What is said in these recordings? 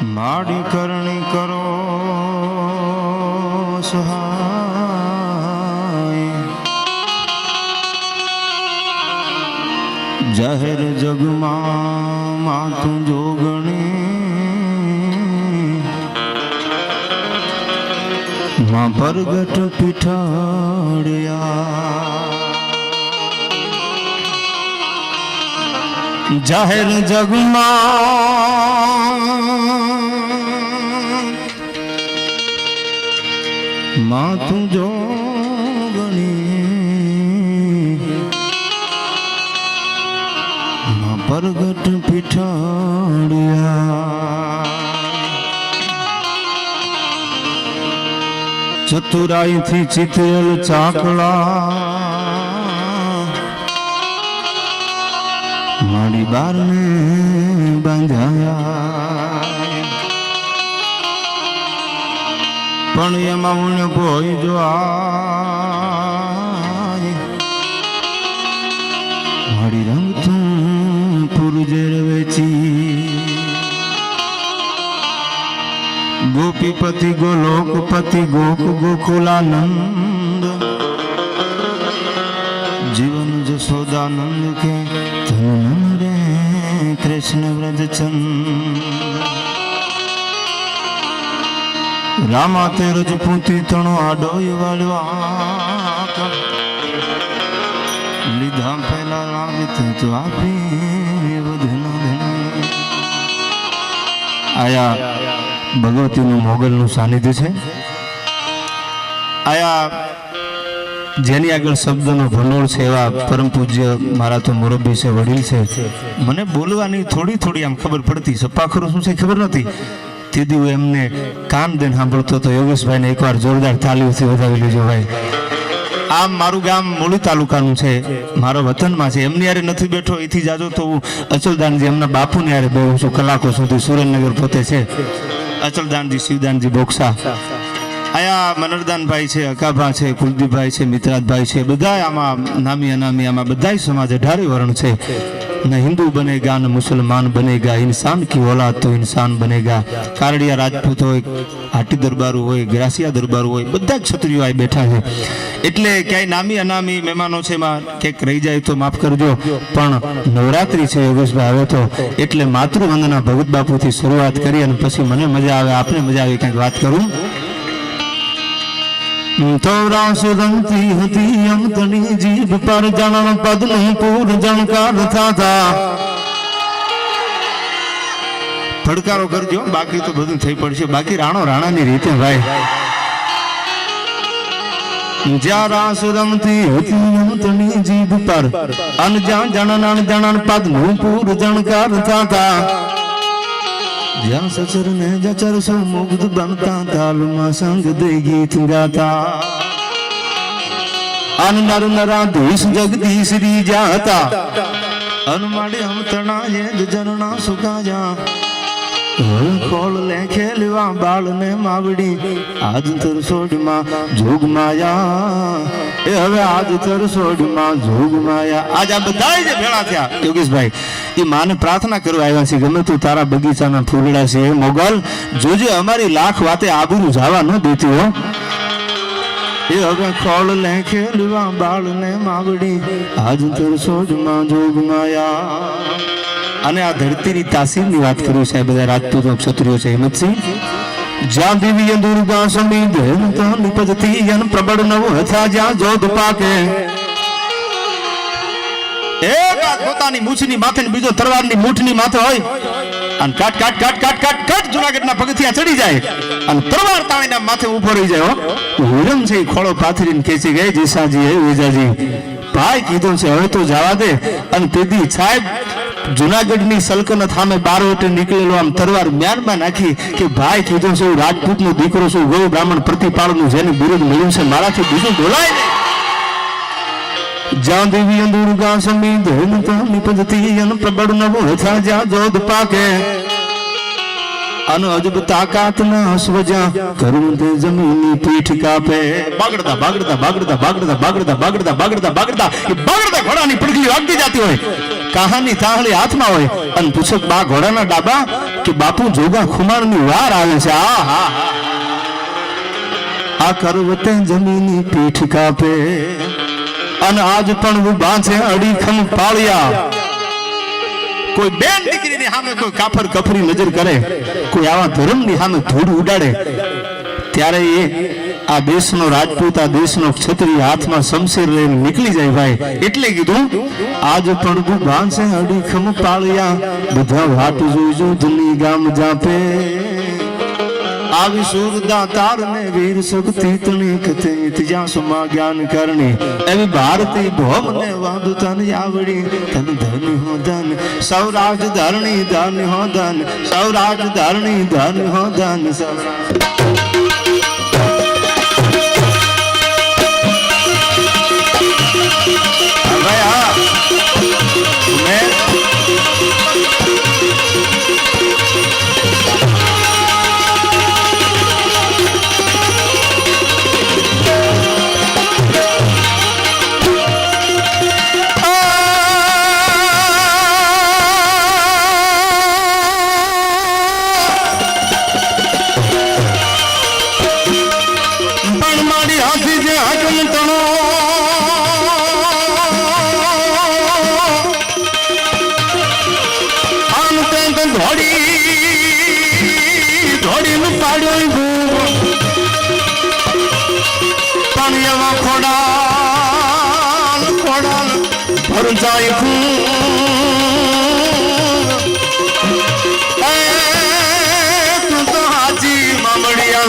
માડી કરણી કરો સહાય જાહેર જગમાં માતું જોગણી માં પ્રગટ પીઠાડ્યા જાહેર જગમાં માતું જોગણી માં પ્રગટ પીઠાડ્યા ચતુરાઈ થી ચિતરેલ ચાકડા મારી બારને બાંધાયા પણ એમાં હું કોઈ જો મારી રંગ તું પુરજેર વેચી ગોપીપતિ ગોલોકપતિ ગોક ગોકુલાનંદ જીવન જશોદાનંદ કે ધન રે કૃષ્ણ વ્રજચંદ રામા તે રજપૂતી તણો આડોય વાળવા લીધા પેલા લાગત તો આપી વધનો આયા ભગવતીનું મોગલનું સાનિધ્ય છે આયા જેની આગળ શબ્દનો ભંડોળ છે એવા પરમ પૂજ્ય મારા તો મુરબ્બી છે વડીલ છે મને બોલવાની થોડી થોડી આમ ખબર પડતી સપાખરું શું છે ખબર નથી તેથી હું એમને કાન દઈને સાંભળતો તો યોગેશભાઈને એકવાર જોરદાર તાલીઓથી વધાવી લેજો ભાઈ આમ મારું ગામ મૂળી તાલુકાનું છે મારો વતનમાં છે એમની યારે નથી બેઠો એથી જાજો તો હું અચલદાનજી એમના બાપુની યારે બેહું છું કલાકો સુધી સુરેન્દ્રનગર પોતે છે અચલદાનજી શિવદાનજી બોક્સા આયા મનરદાનભાઈ છે અકાભા છે કુલદીપભાઈ છે મિત્રાજભાઈ છે બધા આમાં નામી અનામી આમાં બધા સમાજ 18 વર્ણ છે न हिंदू बनेगा न मुसलमान बनेगा इंसान की औलाद तो इंसान बनेगा कारड़िया राजपूत हो हाटी दरबारू हो ग्रासिया दरबारू हो बधा क्षत्रियो आ बैठा है એટલે ક્યાંય નામી અનામી મહેમાનો છે માં કંઈક રહી જાય તો માફ કરજો પણ નવરાત્રી છે યોગેશભાઈ હવે તો એટલે માતૃવંદના ભગત બાપુથી શરૂઆત કરી અને પછી મને મજા આવે આપને મજા આવે કંઈક વાત કરું तो रास रंगती हती अंतनी जीभ पर जनन पद नहीं पूर जनकार था फड़कारो करजो बाकी तो બધું થઈ પડશે બાકી રાણો રાણાની રીતે ભાઈ જ્યાં રાસ રમતી હતી અંતની જીભ પર અન જ્યાં જનન જનન પદ નું પૂર જણકાર था જ્યાં સચર ને જચર સો મુગ્ધ બનતા તાલમાં સંગ દે ગીત ગાતા અન નર નરાધીશ જગદીશ રી જાતા અન માડે હમ તણા જે જરણા સુકા જા ખોળ લે ખેલવા બાળ ને માવડી આજ તર સોડમાં જોગ માયા એ હવે આજ તર સોડમાં જોગ માયા આજ આ બધાય જે ભેળા થયા યોગેશભાઈ એ માને પ્રાર્થના કરવા આવ્યા છે ગમે તું તારા બગીચાના ફૂલડા છે મોગલ જોજે અમારી લાખ વાતે આબરૂ જવા ન દેતી હો એ હવે ખોળ લે ખેલવા બાળ ને માવડી આજ તર સોડમાં જોગ માયા અને આ ધરતીની તાસીરની વાત કરું સાહેબ બધા રાજપૂતો ક્ષત્રિયો છે હિંમતસિંહ જ્યાં દિવ્ય દુર્ગા સમીધ તો નિપજતી જન પ્રબળ નવ હતા જ્યાં જોધ પાકે એક આ પોતાની મૂછની માથે ને બીજો તરવારની મૂઠની માથે હોય અને કાટ કાટ કાટ કાટ કાટ કાટ જુનાગઢના પગથિયા ચડી જાય અને તરવાર તાણીના માથે ઊભો રહી જાય હો હુરમ છે ખોળો પાથરીને ખેંચી ગઈ જીસાજી હે વેજાજી ભાઈ કીધું છે હવે તો જવા દે અને તેદી સાહેબ જુનાગઢની સલ્તનત સામે બારવટે નીકળેલો આમ તરવાર મ્યાનમાં નાખી કે ભાઈ કીધું છે હું રાજપૂતનો દીકરો છું ગૌ બ્રાહ્મણ પ્રતિપાળનું જેનું બિરુદ મળ્યું છે મારાથી બીજું બોલાય નહીં જ્યાં દેવી દુર્ગા સમીધ નિપજતી જન પ્રબળ નવ હતા જ્યાં જોધ પાકે अन अजब ताकात न हसवजा करूं दे जमीनी पीठ कापे बागड़ता बागड़ता बागड़ता बागड़ता बागड़ता बागड़ता बागड़ता बागड़ता ये बागड़ता घोड़ा ની પડખી વાગતી જાતી હોય કહાની તાહળી હાથમાં હોય અને પૂછે બા ઘોડાના ડાબા કે બાપુ જોગા ખુમારની વાર આવે છે આ હા આ કરવતે જમીની પીઠ કાપે અને આજ પણ ઉભા છે અડીખમ પાળિયા કોઈ બેન દીકરીની સામે કોઈ કાફર કફરી નજર કરે કોઈ આવા ધર્મની સામે ધૂળ ઉડાડે ત્યારે એ આ દેશનો રાજપૂત આ દેશનો ક્ષત્રિય હાથમાં શમશેર લઈને નીકળી જાય ભાઈ એટલે કીધું આજ પણ ઉભા છે અડીખમ પાળિયા બધા વાટ જોઈજો ધની ગામ જાપે આવી સુરદા તારને વીર શક્તિ તણી કથે ઇતિહાસ માં જ્ઞાન કરણી એવી ભારતી ભોમ ને વાદુ તન આવડી તન ધન હો ધન સૌરાજ ધરણી ધન હો ધન સૌરાજ ધરણી ધન હો ધન तू तो हाजी मामड़िया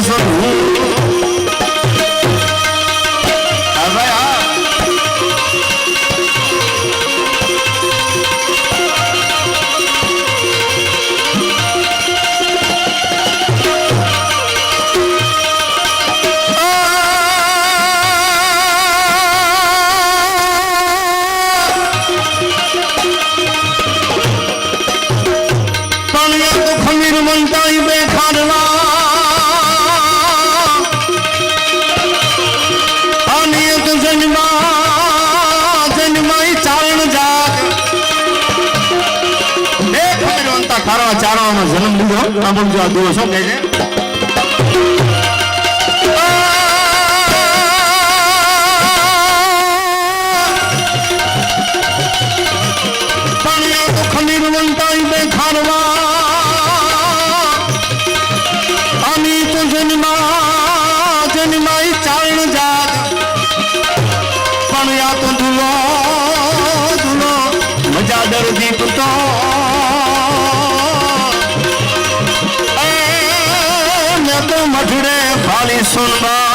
ચારણો જન્મ લીધો સાંભળજો આ દો શું કહે છે ખમીર વંતાઈ બે ખારવા આની તો જન્માઈ ચારણ જાત પણ યા તો ધુલો ધુલો મજા ડર દીપ તો मधुरे खाली सुनवा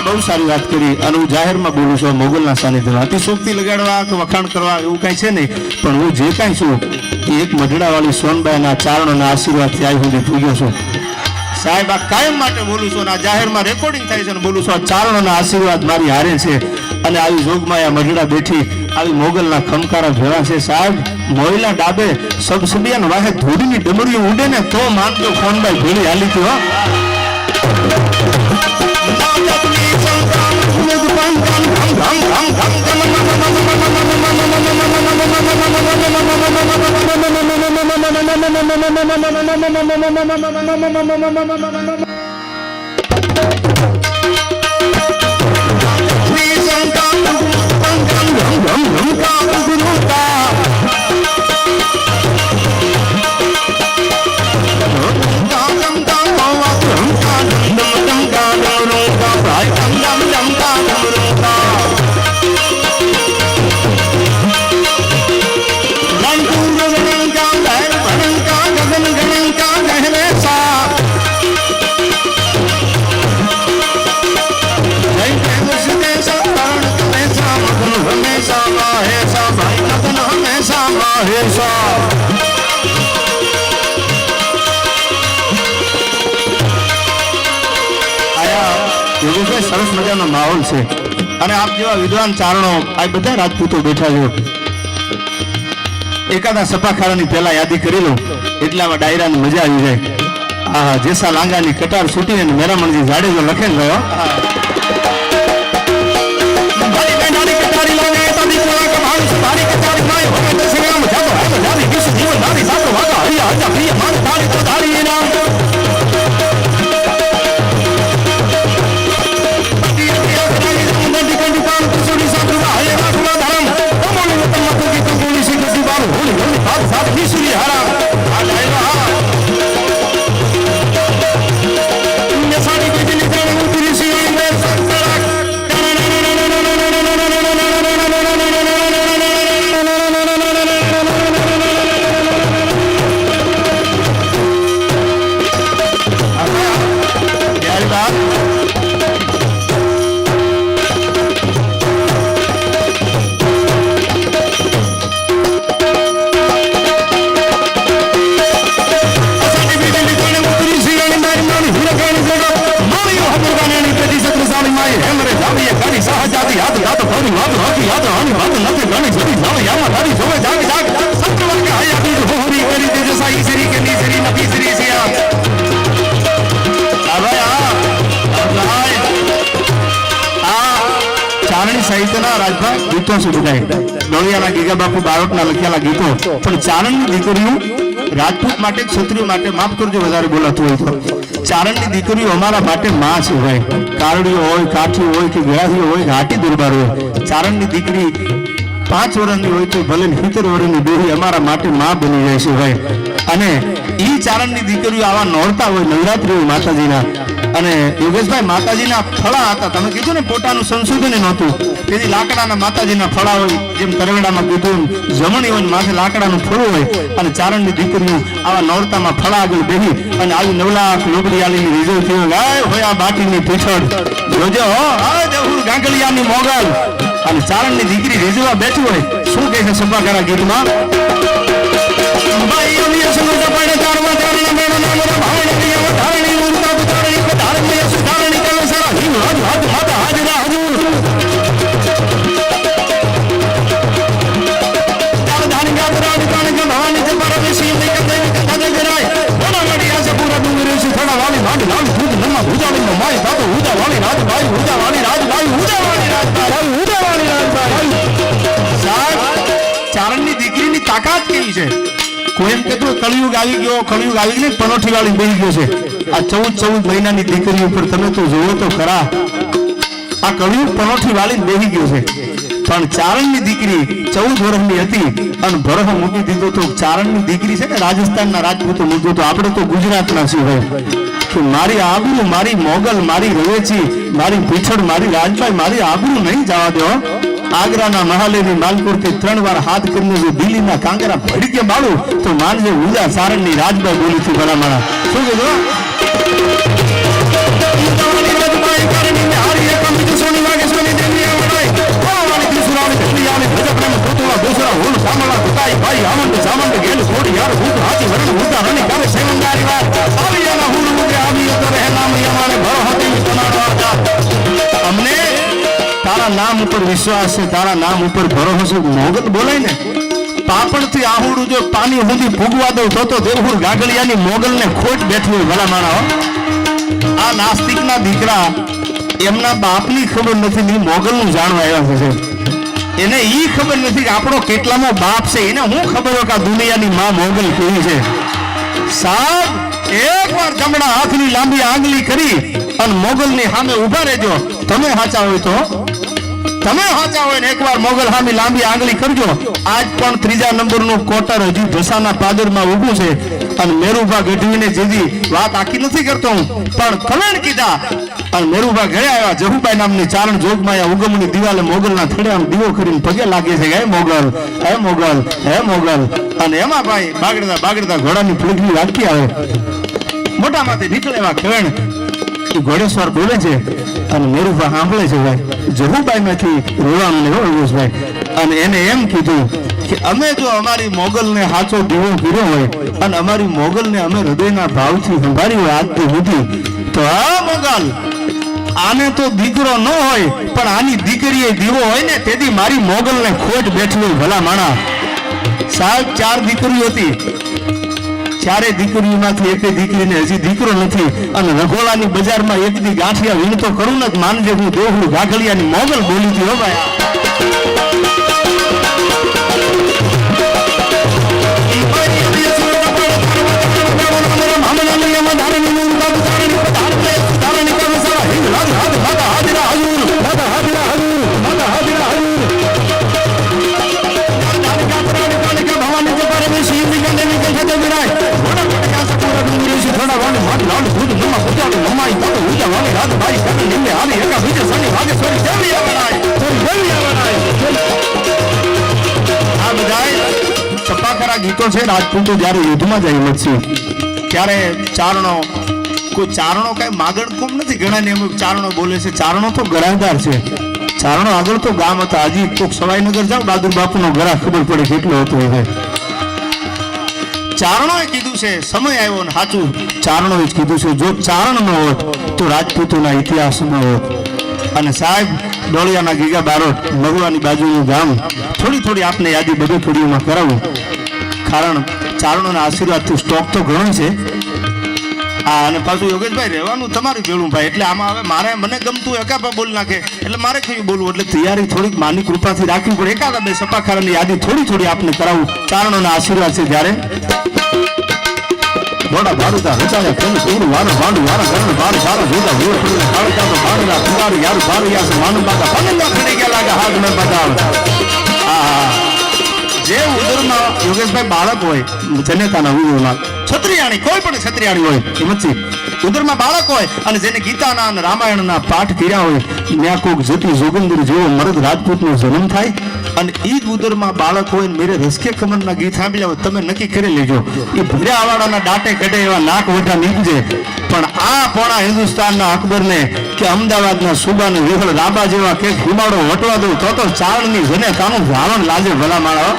બહુ સારી વાત કરી અને હું જાહેરમાં બોલું છું મોગલના સાનિધ્યમાં અતિશોક્તિ લગાડવા કે વખાણ કરવા એવું કાંઈ છે નહીં પણ હું જે કાંઈ છું એ એક મઢડાવાળી સોનબાઈના ચારણોના આશીર્વાદથી આવી સુધી પૂગ્યો છું સાહેબ આ કાયમ માટે બોલું છું અને આ જાહેરમાં રેકોર્ડિંગ થાય છે અને બોલું છું આ ચારણોના આશીર્વાદ મારી હારે છે અને આવી જોગમાં આ મઢડા બેઠી આવી મોગલના ખમકારા ભેળા છે સાહેબ મોયલા ડાબે સબસબિયાન વાહે ધૂળની ડમરીઓ ઉડે ને તો માનજો ફોનબાઈ ભેળી હાલી હતી હો સરસ મજાનો માહોલ છે અને આપ જેવા વિદ્વાન ચારણો આ બધા રાજપૂતો બેઠા છો. એકાદા સપાખારાની પહેલા યાદી કરી લો એટલામાં ડાયરાની મજા આવી જાય. આ જેસા લાંગાની કટાર છૂટીને મેરામણજી જાડેજો લખેલ ગયો. સાહિત્યના રાજભા ગીતો છે બધા ડોળિયાના ગીગા બાપુ બારોટના લખેલા ગીતો. પણ ચારણની દીકરીઓ રાજપૂત માટે ક્ષત્રિય માટે માફ કરજો વધારે બોલાતું હોય તો ચારણની દીકરીઓ અમારા માટે માં છે ભાઈ. કારડીઓ હોય, કાઠી હોય કે ગળાથી હોય કે હાટી દરબાર હોય, ચારણની દીકરી 5 વર્ષની હોય તો ભલે 70 વર્ષની ડોહી અમારા માટે માં બની જાય છે ભાઈ. અને ઈ ચારણની દીકરીઓ આવા નોરતા હોય નવરાત્રી હોય માતાજીના. અને યોગેશભાઈ માતાજીના ફળા હતા. તમે કીધું ને પોતાનું સંશોધન નહોતું તેથી લાકડાના માતાજીના ફળા હોય જેમ તરવેડામાં કીધું જમણી હોય માથે લાકડાનું ફળું હોય. અને ચારણની દીકરીઓ આવા નોરતામાં ફળા આગળ બેસી અને આવી 9 લાખ લોબડી આલીની રીઝો થયો ગાય હોય આ બાટીની પીછળ જોજો આ દેહુર ગાંગલિયાની મોગલ. અને ચારણની દીકરી રીઝવા બેઠી હોય શું કહે છે સભાકારા ગીતમાં ભાઈ અમિય સમજ પડે ચારવા ચારણા બેનો નામ ભાવણ પ્રિય ધારણી ઉર્તા ધારણી કો ધારણી સુધારણી કલે સારા હિમ હાજ હાજ માતા હાજરા હજુર ચાર ધાણી ગાદરાણી કાણી કે ભવાની કે પરમેશી ને કે કદે ગરાય બોલા મડિયા સે પૂરા ડુંગરી સે થોડા વાલી માંડ લાલ ભૂત નમા ભૂજાલી નો માય તાતો હુજા વાલી રાજભાઈ હુજા વાલી રાજભાઈ હુજા વાલી રાજભાઈ હુજા વાલી રાજભાઈ. સાહેબ ચારણની દીકરીની તાકાત કેવી છે. કોઈ એમ કહેતું કળિયુગ આવી ગયો, કળિયુગ આવી ગયો, પનોઠી વાળી બેસી ગયો છે. આ 14 મહિનાની દીકરી ઉપર તમે તો જોવો તો ખરા આ કળિયુગ પનોઠી વાળી બેસી ગયો છે. પણ ચારણની દીકરી 14 વર્ષની હતી અને ભરહો મૂકી દીધો તો ચારણની દીકરી છે ને રાજસ્થાનના રાજપૂતો મૂક્યો તો આપણે તો ગુજરાતના છીએ કે મારી આબરૂ, મારી મોગલ, મારી રવેચી, મારી પીછળ, મારી રાજભાઈ, મારી આબરૂ નહીં જવા દો. આગ્રાના મહાલેની માલપુરથી 3 વાર હાથ કરીને જો દિલ્હીના કાંગરા ભડકે બાળું તો માનજે ઉજા ચારણની રાજભાઈ બોલી થી ભલામણા. શું કીધું અમને તારા નામ ઉપર વિશ્વાસ છે, તારા નામ ઉપર ભરોસો છે. મોગલ બોલાય ને પાપડ થી આહુડું જો પાણી સુધી ભૂગવા દઉં તો દેવહુર ગાગલિયાની મોગલ ને ખોટ બેઠી હોય ભલા માણા. આ નાસ્તિક ના દીકરા એમના બાપની ખબર નથી ને મોગલ નું જાણવા આવ્યા છે. એને ઈ ખબર નથી કે આપણો કેટલામો બાપ છે. એને હું ખબર હોય કે આ દુનિયાની માં મોગલ કેવી છે. સાહેબ એકવાર જમણા હાથની લાંબી આંગળી કરી અને મોગલની સામે ઊભા રહેજો. તમે સાચા હોય તો તમે સાચા હોય ને એકવાર મોગલ સામે લાંબી આંગળી કરજો. આજ પણ ત્રીજા નંબરનું કોટર હજી ઢસાના પાદરમાં ઊભું છે અને મેરુભા ગઢવીને જેથી વાત આખી નથી કરતો હું, પણ કમેન્ટ કીધા અને મેરુભા ઘરે આવ્યા. જહુબાઈ નામની ચારણ જોગમાયા ઉગમની દિવાલે મોગલના થડે આમ દીવો કરીને પગે લાગે છે. હે મોગલ, હે મોગલ, હે મોગલ. અને એમાં ભાઈ બાગડતા બાગડતા ઘોડાની ફૂલકની વાટકી આવે. મોટામાંથી નીકળે એવા ખેણ ઘોડેશ્વર બોલે છે અને મેરુભા સાંભળે છે ભાઈ. જહુબાઈ માંથી રોવાનું ભાઈ અને એને એમ કીધું કે અમે જો અમારી મોગલને હાચો દીવો કર્યો હોય અને અમારી મોગલને અમે હૃદયના ભાવથી સંભાળી હોય આજ સુધી, તો આ મોગલ આને તો દીકરો ન હોય પણ આની દીકરીએ દીવો હોય ને તેથી મારી મોગલને ખોટ બેઠી હોય. ભલા માણા સાહેબ 4 દીકરીઓ હતી, 4 દીકરીઓમાંથી એક દીકરીને હજી દીકરો નથી અને રઘોલાની બજારમાં એક દી ગાંઠિયા વીણતો કરું ને માનજે હું દેવહું ગાગલિયાની મોગલ બોલી હતી. હો ભાઈ ગીતો છે. રાજપૂતો જયારે યુદ્ધમાં જાય મચ્છી ત્યારે ચારણો કોઈ ચારણો કઈ માગણ કોમ નથી. ઘણા ને ચારણો બોલે છે. ચારણો તો ગરાદાર છે. ચારણો આગળ તો ગામ હતા. હજી કોક સવાઈનગર જાવ બહાદુર બાપુ નો ગરા ખબર પડે કેટલો હતો. હવે ચારણોએ કીધું છે સમય આવ્યો ને સાચું ચારણોએ જ કીધું છે. જો ચારણ ન હોત તો રાજપૂતોના ઇતિહાસમાં હોત. અને સાહેબ ડોળિયાના ગીગા બારોટ મગવાની બાજુનું ગામ થોડી આપને યાદી બધી કડીઓમાં કરાવું. કારણ ચારણોના આશીર્વાદથી સ્ટોક તો ઘણો છે. અને પાછું યોગેશભાઈ રહેવાનું તમારું ભેળું ભાઈ એટલે આમાં હવે મારે મને ગમતું એકાપા બોલ નાખે એટલે મારે કયું બોલવું એટલે તૈયારી થોડીક માની કૃપાથી રાખવી પડે. એકાદા 2 સપાખારાની યાદી થોડી આપને કરાવું. ચારણોના આશીર્વાદ છે જ્યારે બોડા ભાડુતા રચાયા કેમ પૂરું વારો ભાડુ વારા ઘરણ બાર બાર જોતા વીર પૂરું ભાડુતા તો ભાડુના પુગાર યાર બાર યાસ માનું બાકા પનંગા ખડી ગયા લાગે હાથ મે બતાવ. જે ઉદરમાં યોગેશભાઈ બાળક હોય જનેતાના ઉદરમાં છત્રિયાણી કોઈ પણ છત્રિયાણી હોય એ મચ્છી ઉદરમાં બાળક હોય અને જેને ગીતાના અને રામાયણના પાઠ કર્યા હોય ત્યાં કોક જતી જોગંદર જેવો મરદ રાજપૂતનો જન્મ થાય અને ઈ જ ઉદરમાં બાળક હોય ને મેરે રસકે કમરના ગીત સાંભળ્યા હોય તમે નક્કી કરી લેજો એ ભર્યાવાળાના દાંટે કઢે એવા નાક વઢા નીકળે. પણ આ પોણા હિન્દુસ્તાનના અકબરને કે અમદાવાદના સુબાને વિહળ રાબા જેવા કે હિમાડો વટવા દઉં તો ચારણની જને કાનું ધારણ લાજે ભલા માળા.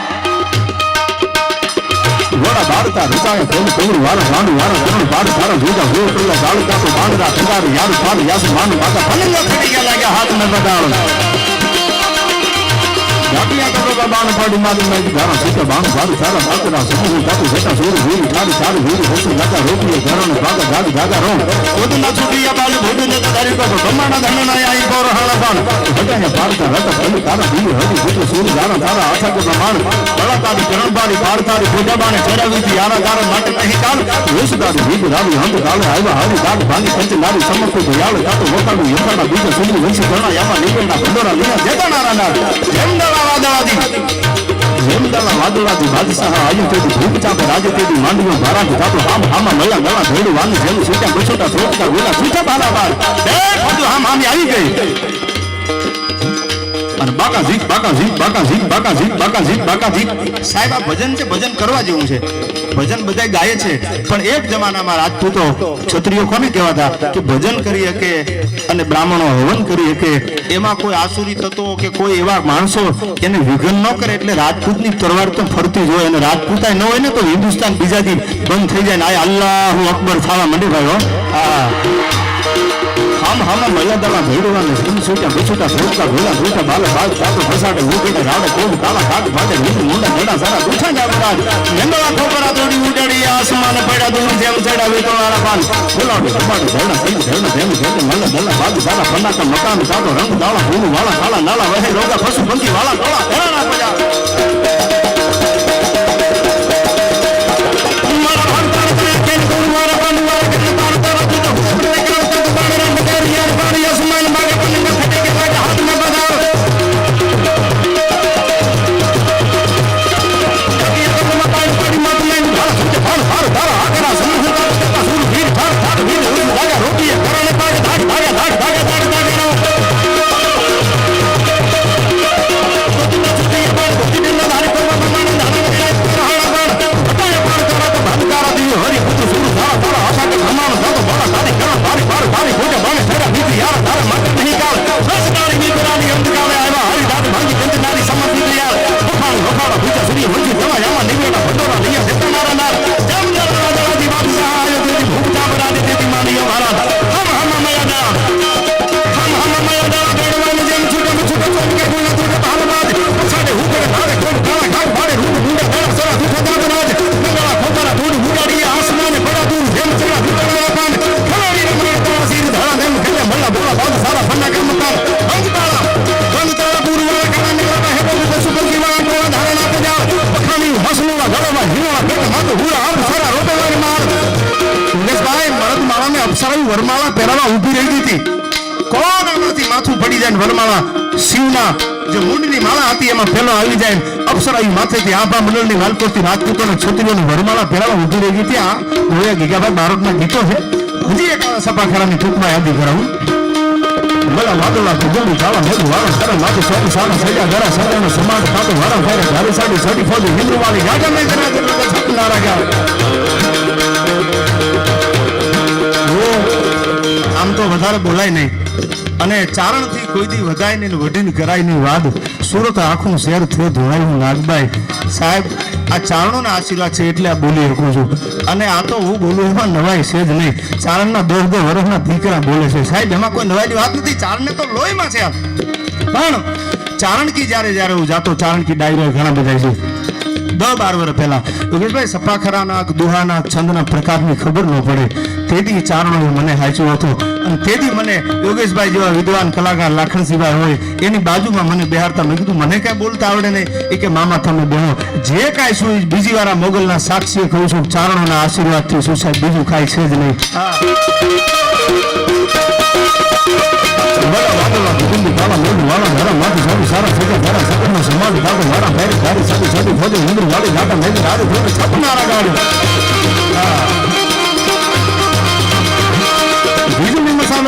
વડા બાળતા રચાય કોણ કોણ વાળા વાળું વાળા કોણ બાળ સારા જોતા ગોળ પડલા બાળકા તો બાળરા પગાર યાર પાર યાસ માનું બાકા પનંગા ખડી ગયા લાગ્યા હાથ મે બતાવ. જાટિયા કબા બાણ પાડી મારું મે ગારા સીતા બાણ બારું સારા બાકરા સમૂહ તાતું બેટા સોર વીર થારી સારું વીર હોતું લાગા રોકીએ ઘરને બાગા ગાડી ગાગા રો ઓદના છોડિયા બાલુ ભોડને તારી કો બ્રહ્માના ધનના આઈ ગોર હાલા બાણ હટાયા ભારતા રતા પલ્લી તારા વીર હડી ભૂત સોર ગારા તારા આઠા કો પ્રમાણ કળાકારી કરણબારી ભારતારી ભોજાબાને ચડાવીતી આરા ગારા માટે નહીં કાલ વેસદારી વીર રાવી હંદ કાલે આવ્યા હરી ગાડ ભાંગી પંચ નારી સમકો દયાળ તાતો વકાડું યંકાના બીજ સુંદર વંશી ઘણા યામાં નીકળના બંદોરા લીના જેતાના નાર જેમદાવા વાદવાદી જેમદાવા વાદવાદી બાદશાહ આયુ તેદી ભૂખ ચાપે રાજે તેદી માંડવીઓ ભારાત તાતો હામા મલ્લા ગળા ભેડું વાની જેમ છૂટા બછોટા છોટતા ગોલા છૂટા બાલા બાર બે બધું હામી આવી ગઈ. અને બાકા ઝીક બાકા ઝીક બાકા ઝીક બાકા ઝીક બાકા ઝીક બાકા ઝીક સાહેબ આ ભજન છે. ભજન કરવા જેવું છે. ભજન બધા ગાય છે પણ એક જમાનામાં રાજપૂતો ક્ષત્રિયો કોને કહેવાતા કે ભજન કરી શકે અને બ્રાહ્મણો હવન કરી શકે એમાં કોઈ આસુરી તત્વો કે કોઈ એવા માણસો એને વિઘન ન કરે એટલે રાજપૂતની તરવાર તો ફરતી જ હોય અને રાજપૂતાય ન હોય ને તો હિન્દુસ્તાન બીજાથી બંધ થઈ જાય ને આ અલ્લાહુ અકબર થવા માંડે ભાઈ. હો હા હામા મલ્લા દળા ભેડવાને સુન સુટા બછોટા છોડતા ગોલા ગોટા બાલા બાદ તાતો ફસાડે ઉકેટે રાડે કોડ કાલા કાટ ભાડે નીંદ મુંડા જડા સારા દુઠા જાવરાજ નંદવા ખોપરા તોડી ઉડાડી આસમાન પડ્યા દૂર જેમ ચડા વેતોવાળા પાન બોલાડે કપાડે ધરણા સહી ધરણા જેમ જેમ મલ્લા દળા બાદ સારા પન્નાકા મકાન તાતો રંગ દાળા ભૂમ વાળા કાળા નાળા વહે રોગા પશુ પંખી વાળા ટોળા ઘણા પજા મારા ભણતર કે અપ્સરાયું વરમાળા પહેરાવા ઊભી રહી હતી. કોણ આમાંથી માથું પડી જાય ને વરમાળા શિવના જે મુંડની માળા હતી એમાં પેલો આવી જાય. અપ્સરાયું માથેથી આભા મંડળની વાલકોથી રાજપૂતોને છોતરીઓની વરમાળા પહેરાવા ઊભી રહી હતી. આ હોયા ગીગાભાઈ બારોટના ગીતો છે. હજી એક સપાખરાની ટૂંકમાં યાદી કરાવું. मला वादळा कुजली झाला मेरू वारा सर माथे सोनी साना सजा गरा सजानो समाज कातो वारा फेरे घारी साडी साडी फोडी हिंदू वाली गागा में जना जना छपनारा ગયા. આમ તો વધારે બોલાય નહીં અને ચારણથી કોઈ દી વધાય નહીં વઢીને કરાય નહીં વાદ. સુરત આખું શહેર થયો ધોળાયું નાગભાઈ સાહેબ. આ ચારણોના આશીર્વાદ છે એટલે આ બોલી શકું છું. અને આ તો હું બોલું એમાં નવાઈ છે જ નહીં. ચારણના 10 વર્ષના દીકરા બોલે છે સાહેબ, એમાં કોઈ નવાઈની વાત નથી. ચારણને તો લોહીમાં છે. પણ ચારણકી જ્યારે હું જાતો, ચારણકી ડાયરો ઘણા બધા છે 10-12 વર્ષ પહેલા યોગેશભાઈ સપાખરાના દુહાના છંદના પ્રકારની ખબર ન પડે. તેથી ચારણોએ મને હાચ્યો હતો અને તેથી મને યોગેશભાઈ જેવા વિદ્વાન કલાકાર લાખણસિંહભાઈ હોય એની બાજુમાં મને બેહારતા. મેં કીધું મને કાંઈ બોલતા આવડે નહીં. એ કે મામા તમે બેહો, જે કાંઈ શું બીજી વાર મોગલના સાક્ષીએ કહું છું ચારણોના આશીર્વાદથી શું સાહેબ બીજું કાંઈ છે જ નહીં.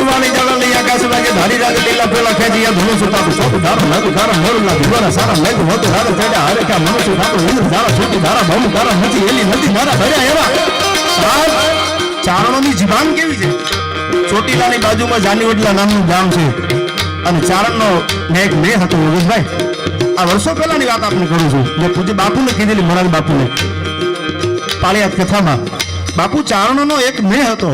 वाली जगह ले आकाश लागे धारी राग लीला पेला खेजिया धुनो सुता तो सब धार लागू धारा मोर ला दिवारा सारा लेग होते धारा चढ़ा हरे का मनुष्य धारो इंद्र धारा छोटी धारा बहु धारा नदी एली नदी धारा ભર્યા એવા. સાહેબ ચારણોની જીવાન કેવી છે. ચોટીલાની બાજુમાં જાનીવડલા નામનું ગામ છે અને ચારણનો એક મેં હતો યોગેશભાઈ. આ વર્ષો પહેલાની વાત આપણે કરું છું. જે પૂજ્ય બાપુને કીધેલી મોરારી બાપુને પાળિયાદ કથામાં. બાપુ ચારણોનો એક મેં હતો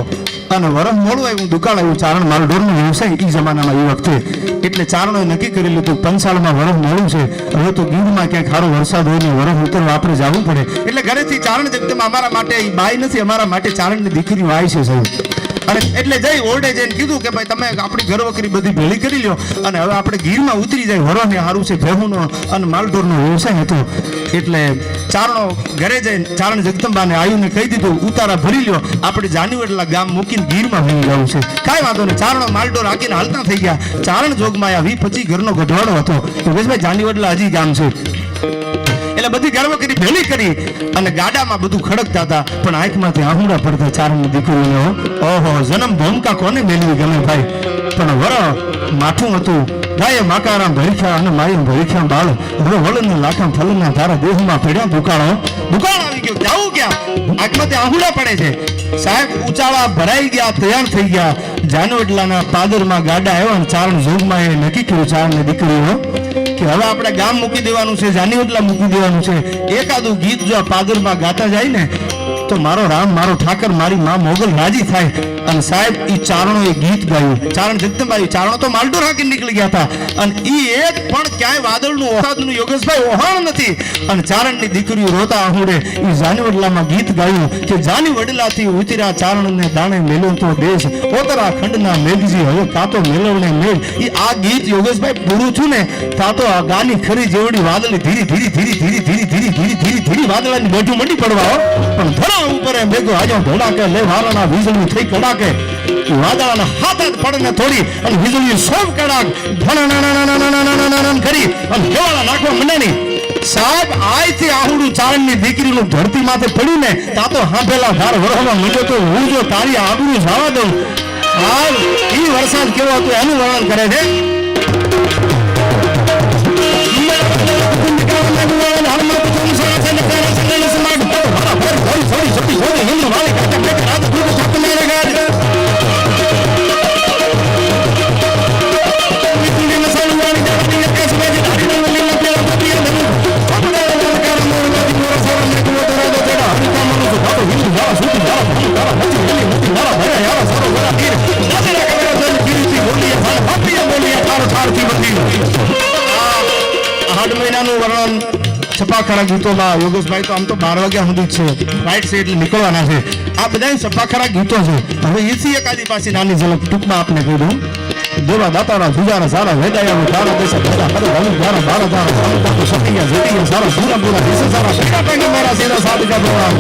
અને વરમ મોડું આવ્યું દુકાળ આવ્યું. ચારણ માલ ઢોરનો વ્યવસાય એ જમાનામાં એ વખતે એટલે ચારણોએ નક્કી કરી લીધું પંચાળમાં વરમ મોડું છે, હવે તો ગીરમાં ક્યાંક સારો વરસાદ હોય ને વરમ ઉતરવા આપણે જવું પડે. એટલે ઘરેથી ચારણ જગતમાં અમારા માટે બાઈ નથી, અમારા માટે ચારણની દીકરી વાય છે સાહેબ. અને એટલે જઈ ઓરડે જઈને કીધું કે ભાઈ તમે આપણી ઘરવકરી બધી ભેળી કરી લ્યો અને હવે આપણે ગીરમાં ઉતરી જાય. વરોને સારું છે ભેહુનો અને માલઢોરનો વ્યવસાય હતો. એટલે ચારણો ઘરે જઈને ચારણ જગદંબાને આયુને કહી દીધું ઉતારા ભરી લ્યો, આપણે જાનીવડલા ગામ મૂકીને ગીરમાં વહી જવું છે. કાંઈ વાંધો નહીં. ચારણો માલઢોર હાકીને હાલતા થઈ ગયા. ચારણ જોગમાં આ 20-25 ઘરનો ગઢવાડો હતો. યોગેશભાઈ જાનીવડલા હજી ગામ છે એટલે બધી ગર્વકરી ભેલી કરી અને ગાડામાં બધું ખડકતા હતા. પણ આંખમાંથી આહુડા પડતા ચારણની દીકરીઓને. ઓહો જન્મ ભૂમિકા કોને મેળવી ગમે ભાઈ. પણ વર માઠું હતું ગાયે માકારામ ભરીખ્યા અને માયમ ભરીખ્યા બાળ. હવે વળના લાખા ફલના તારા દેહમાં પડ્યા દુકાળો આવી ગયો. જાવું ક્યાં? આંખમાંથી આહુડા પડે છે સાહેબ. ઉચાળા ભરાઈ ગયા, તૈયાર થઈ ગયા. જાનવડલાના પાદરમાં ગાડા આવ્યા અને ચારણ જોગમાં એ નક્કી કર્યું ચારણની દીકરીઓ કે હવે આપણે ગામ મૂકી દેવાનું છે, જાનીવડલા મૂકી દેવાનું છે. એકાદું ગીત જો પાદરમાં ગાતા જાય ને તો મારો રામ મારો ઠાકર મારી માં મોગલ રાજી થાય. અને સાહેબ એ ચારણો એ ગીત ગાયું. ચારણ જગદંબાઈ ચારણો તો માલઢોર હાકી નીકળી ગયા હતા અને એ એક પણ ક્યાંય વાદળનું વરસાદનું યોગેશભાઈ ઓહાણ નથી. અને ચારણની દીકરીઓ રોતા આહુડે એ જાનીવડલામાં ગીત ગાયું કે જાનીવડલાથી ઉતર્યા ચારણને દાણે મેલો તો દેશ ઓતરા ખંડના મેઘજી હવે કાતો મેલવને મેઘ. એ આ ગીત યોગેશભાઈ પૂરું છું ને તાતો આ ગાની ખરી જેવડી વાદળી ધીરી ધીરી ધીરી ધીરી ધીરી ધીરી ધીરી ધીરી ધીરી વાદળાની બેઠું મંડી પડવા. પણ ધરા ઉપર મેઘો આજો ધોડાકે લે વાળાના વીજળી થઈ કડાકે વાદળાના હાથ પડને થોડી અને વીજળી સોમ કડાક ધણ કરી અને કેવાળા નાખવા મંડેની. સાહેબ આજથી આહુડું ચારણની દીકરીનું ધરતી માથે પડ્યું ને તાતો હાંભેલા ધાર વરહવા મંડ્યો તો હું જો તારી આબરૂ જવા દઉં. હાલ ઈ વરસાદ કેવો હતો એનું વર્ણન કરે છે. વર્ણન છપાખરા ગીતોમાં યોગેશભાઈ તો આમ તો 12 વાગ્યા સુધી જ છે, રાઈટ છે એટલે નીકળવાના છે. આ બધા છપાખરા ગીતો છે. હવે એથી એકાદી પાછી નાની ઝલક ટૂંકમાં આપને કહી દઉં. દેવા દાતારા જુજારા સારા વેદાયા તારા દેશ પેદા કરે રવિ તારા બારા તારા સારા તો સતિયા જેતિયા સારા સુરાપુરા દેશ સારા પેટા પેંગે મારા સીધા સાબિકા પ્રવાહ.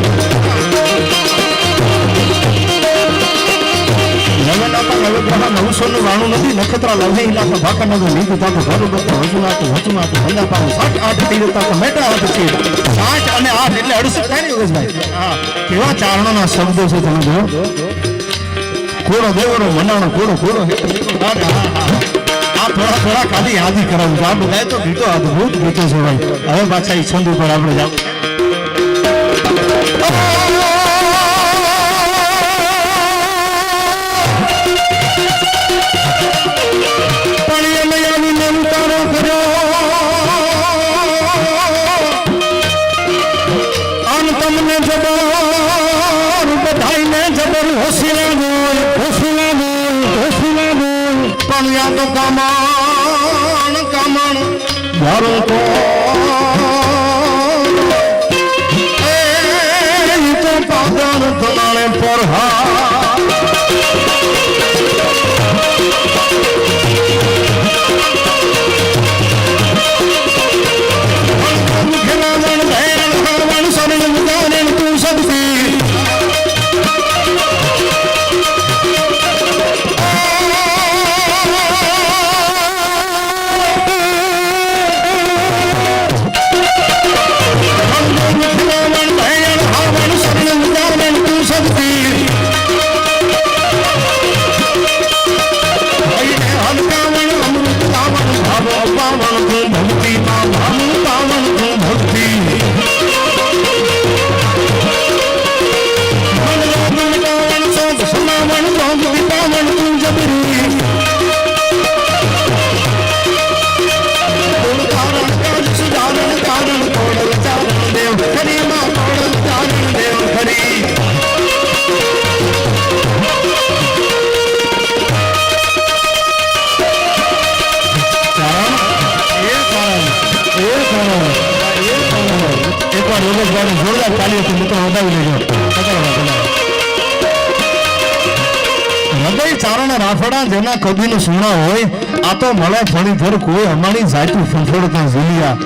992 નથી નખત્રા લવહી ઇલાકા ભાકરનગર લીધું તા તો ઘર બધો હજુના તો ધંધા પાવ 60 8 તીરતા તો મેટા હાથ છે 60 અને 8 એટલે 68 થાય ને યોગેશભાઈ હા કેવા ચારણોના શબ્દો છે તમે જો કોડો દેવરો મનાણો કોડો કોડો આ થોડા ખાલી યાદી કરાવું આ બધા તો ગીતો અદ્ભુત ગીતો છે ભાઈ હવે પાછા ઈ છંદ ઉપર આપણે જાવ तो कमान कमान घरों को तो पागल थलाने पर जोरदार तालियों से मित्रों વધાવી લેજો હૃદય ચારણ રાફડા જેના કદીનું સુણા હોય આ તો મળે ફળી ધર કોઈ અમારી જાતું ફંફોડતા ઝીલિયા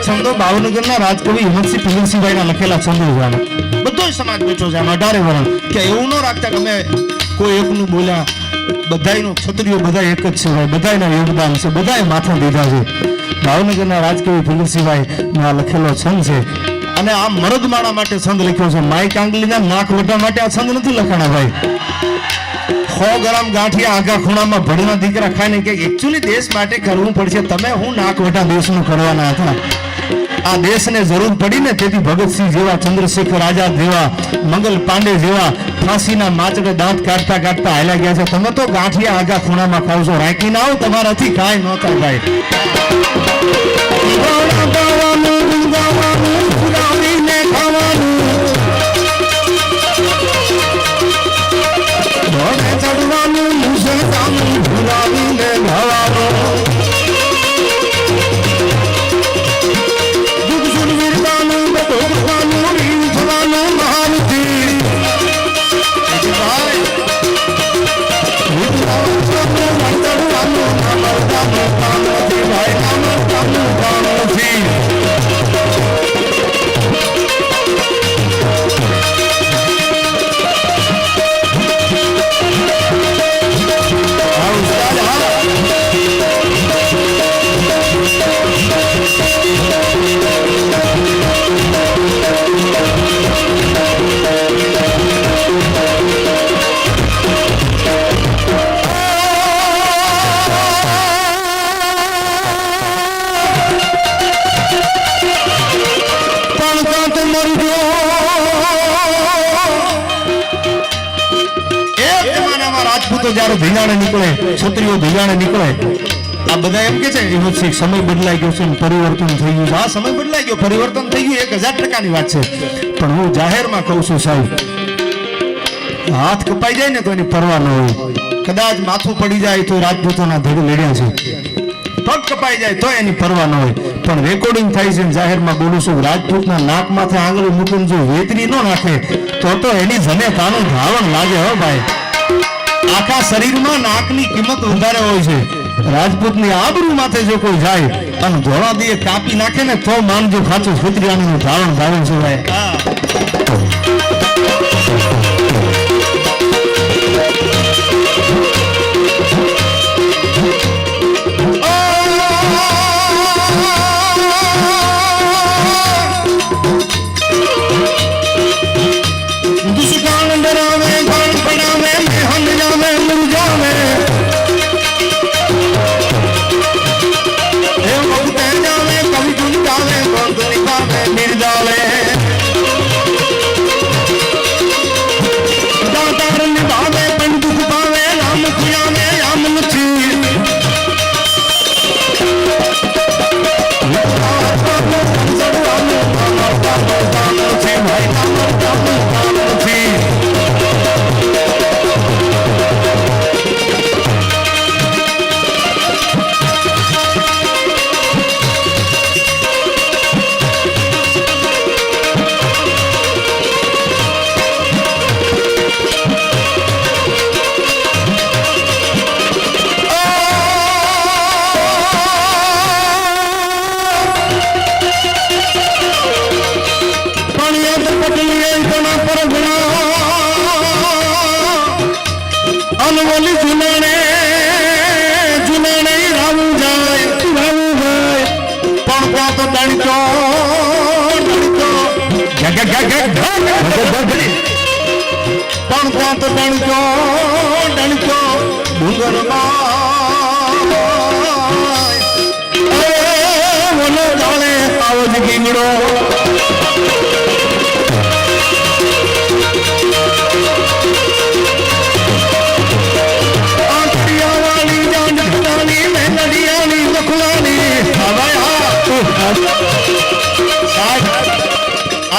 છંદો ભાવનગરના રાજકવિ હિંમતસિંહ પિંગલસિંહભાઈના લખેલા છંદો છે આમાં બધો સમાજ બેઠો છે આમાં 18 વર્ષ કે એવું ન રાખતા કે અમે કોઈ એકનું બોલ્યા બધાયનો ક્ષત્રિયો બધા એક જ છે ભાઈ બધાયના યોગદાન છે બધાએ માથા દીધા છે ભાવનગરના રાજકવિ પિંગલસિંહભાઈનો લખેલો છંદ છે અને આ મરદમાળા માટે છંદ લખ્યો છે માઈ કાંગલીના નાક વટા માટે આ છંદ નથી લખાણા ભાઈ 100 ગ્રામ ગાંઠિયા આગા ખૂણામાં ભણના દીકરા ખાઈને કે એક્ચ્યુઅલી દેશ માટે કરવું પડશે તમે હું નાક વટા દેશનું કરવાના હતા આ દેશને જરૂર પડી ને તેથી ભગતસિંહ જેવા ચંદ્રશેખર આઝાદ જેવા મંગલ પાંડે જેવા ફાંસીના માચડે દાંત કાઢતા કાઢતા હાલ્યા ગયા છે તમે તો ગાંઠિયા આગા ખૂણામાં ખાવ છો રાખી ના આવો તમારાથી કાંઈ નહોતા ભાઈ ચડવાનું મુસલમાન ભૂલાવીને ભવાનું રાજપૂતો જ્યારે ધીંગાણે નીકળે ક્ષત્રિયો ધીંગાણે નીકળે આ બધા એમ કે છે હિંમતસિંહ સમય બદલાઈ ગયો છે પરિવર્તન થઈ ગયું છે આ સમય બદલાઈ ગયો પરિવર્તન થઈ ગયું 1000% વાત છે પણ હું જાહેરમાં કહું છું સાહેબ હાથ કપાઈ જાય ને તો એની પરવા ન હોય કદાચ માથું પડી જાય તો રાજપૂતોના ધડ લડ્યા છે ફક્ત કપાઈ જાય તો એની પરવા ન હોય, પણ રેકોર્ડિંગ થાય છે જાહેરમાં બોલું છું, રાજપૂતના નાક માથે આંગળી મૂકીને જો વેતરી ન નાખે તો એની જમે કાનું ધાવણ લાગે હો ભાઈ. આખા શરીરમાં નાકની કિંમત વધારે હોય છે. રાજપૂતની આબરૂ માથે જો કોઈ જાય અને ધોળા દીએ કાપી નાખે ને તો માનજો ખાચું છોતરીયાનું ધાવણ છે ભાઈ.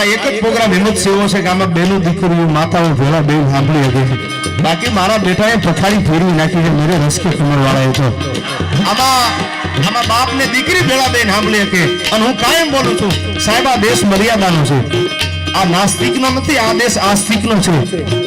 આ એક જ પ્રોગ્રામ હિંમત સેવો છે કે આમાં બેનો દીકરીઓ માતાઓ ભેળા બેન સાંભળી હતી. બાકી મારા બેટાએ પથારી ફેરવી નાખી છે મેરે રસ કે કમર વાળાએ તો. આમાં બાપ ને દીકરી ભેળા બેન સાંભળી હતી. અને હું કાયમ બોલું છું સાહેબ આ દેશ મર્યાદાનો છે, આ નાસ્તિકનો નથી, આ દેશ આસ્તિકનો છે.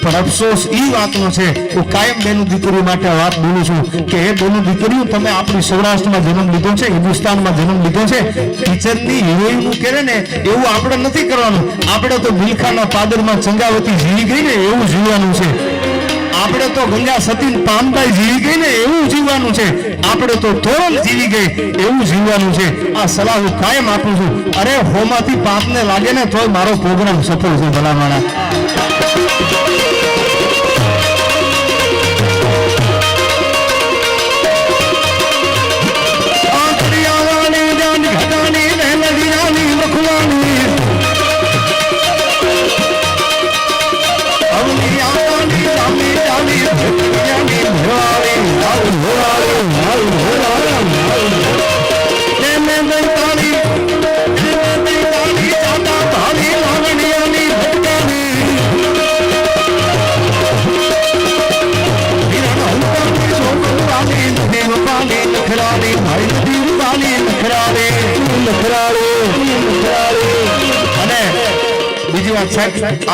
પણ અફસોસ એ વાતનો છે હું કાયમ બેનું દીકરીઓ માટે વાત બોલું છું કે એ બેનું દીકરીઓ તમે આપણી સૌરાષ્ટ્રમાં જન્મ લીધો છે, હિન્દુસ્તાનમાં જન્મ લીધો છે, પિક્ચરની હિરોઈનનું કહે ને એવું આપણે નથી કરવાનું. આપણે તો બિલખાના પાદરમાં ચંગાવતી જીવી ગઈ ને એવું જીવવાનું છે. આપણે તો ગંગા સતીન પાનબાઈ જીવી ગઈ ને એવું જીવવાનું છે. આપણે તો તોરણ જીવી ગઈ એવું જીવવાનું છે. આ સલાહ હું કાયમ આપું છું. અરે હોમાંથી પાપને લાગે ને તોય મારો પ્રોગ્રામ સફળ છે ભલામણા.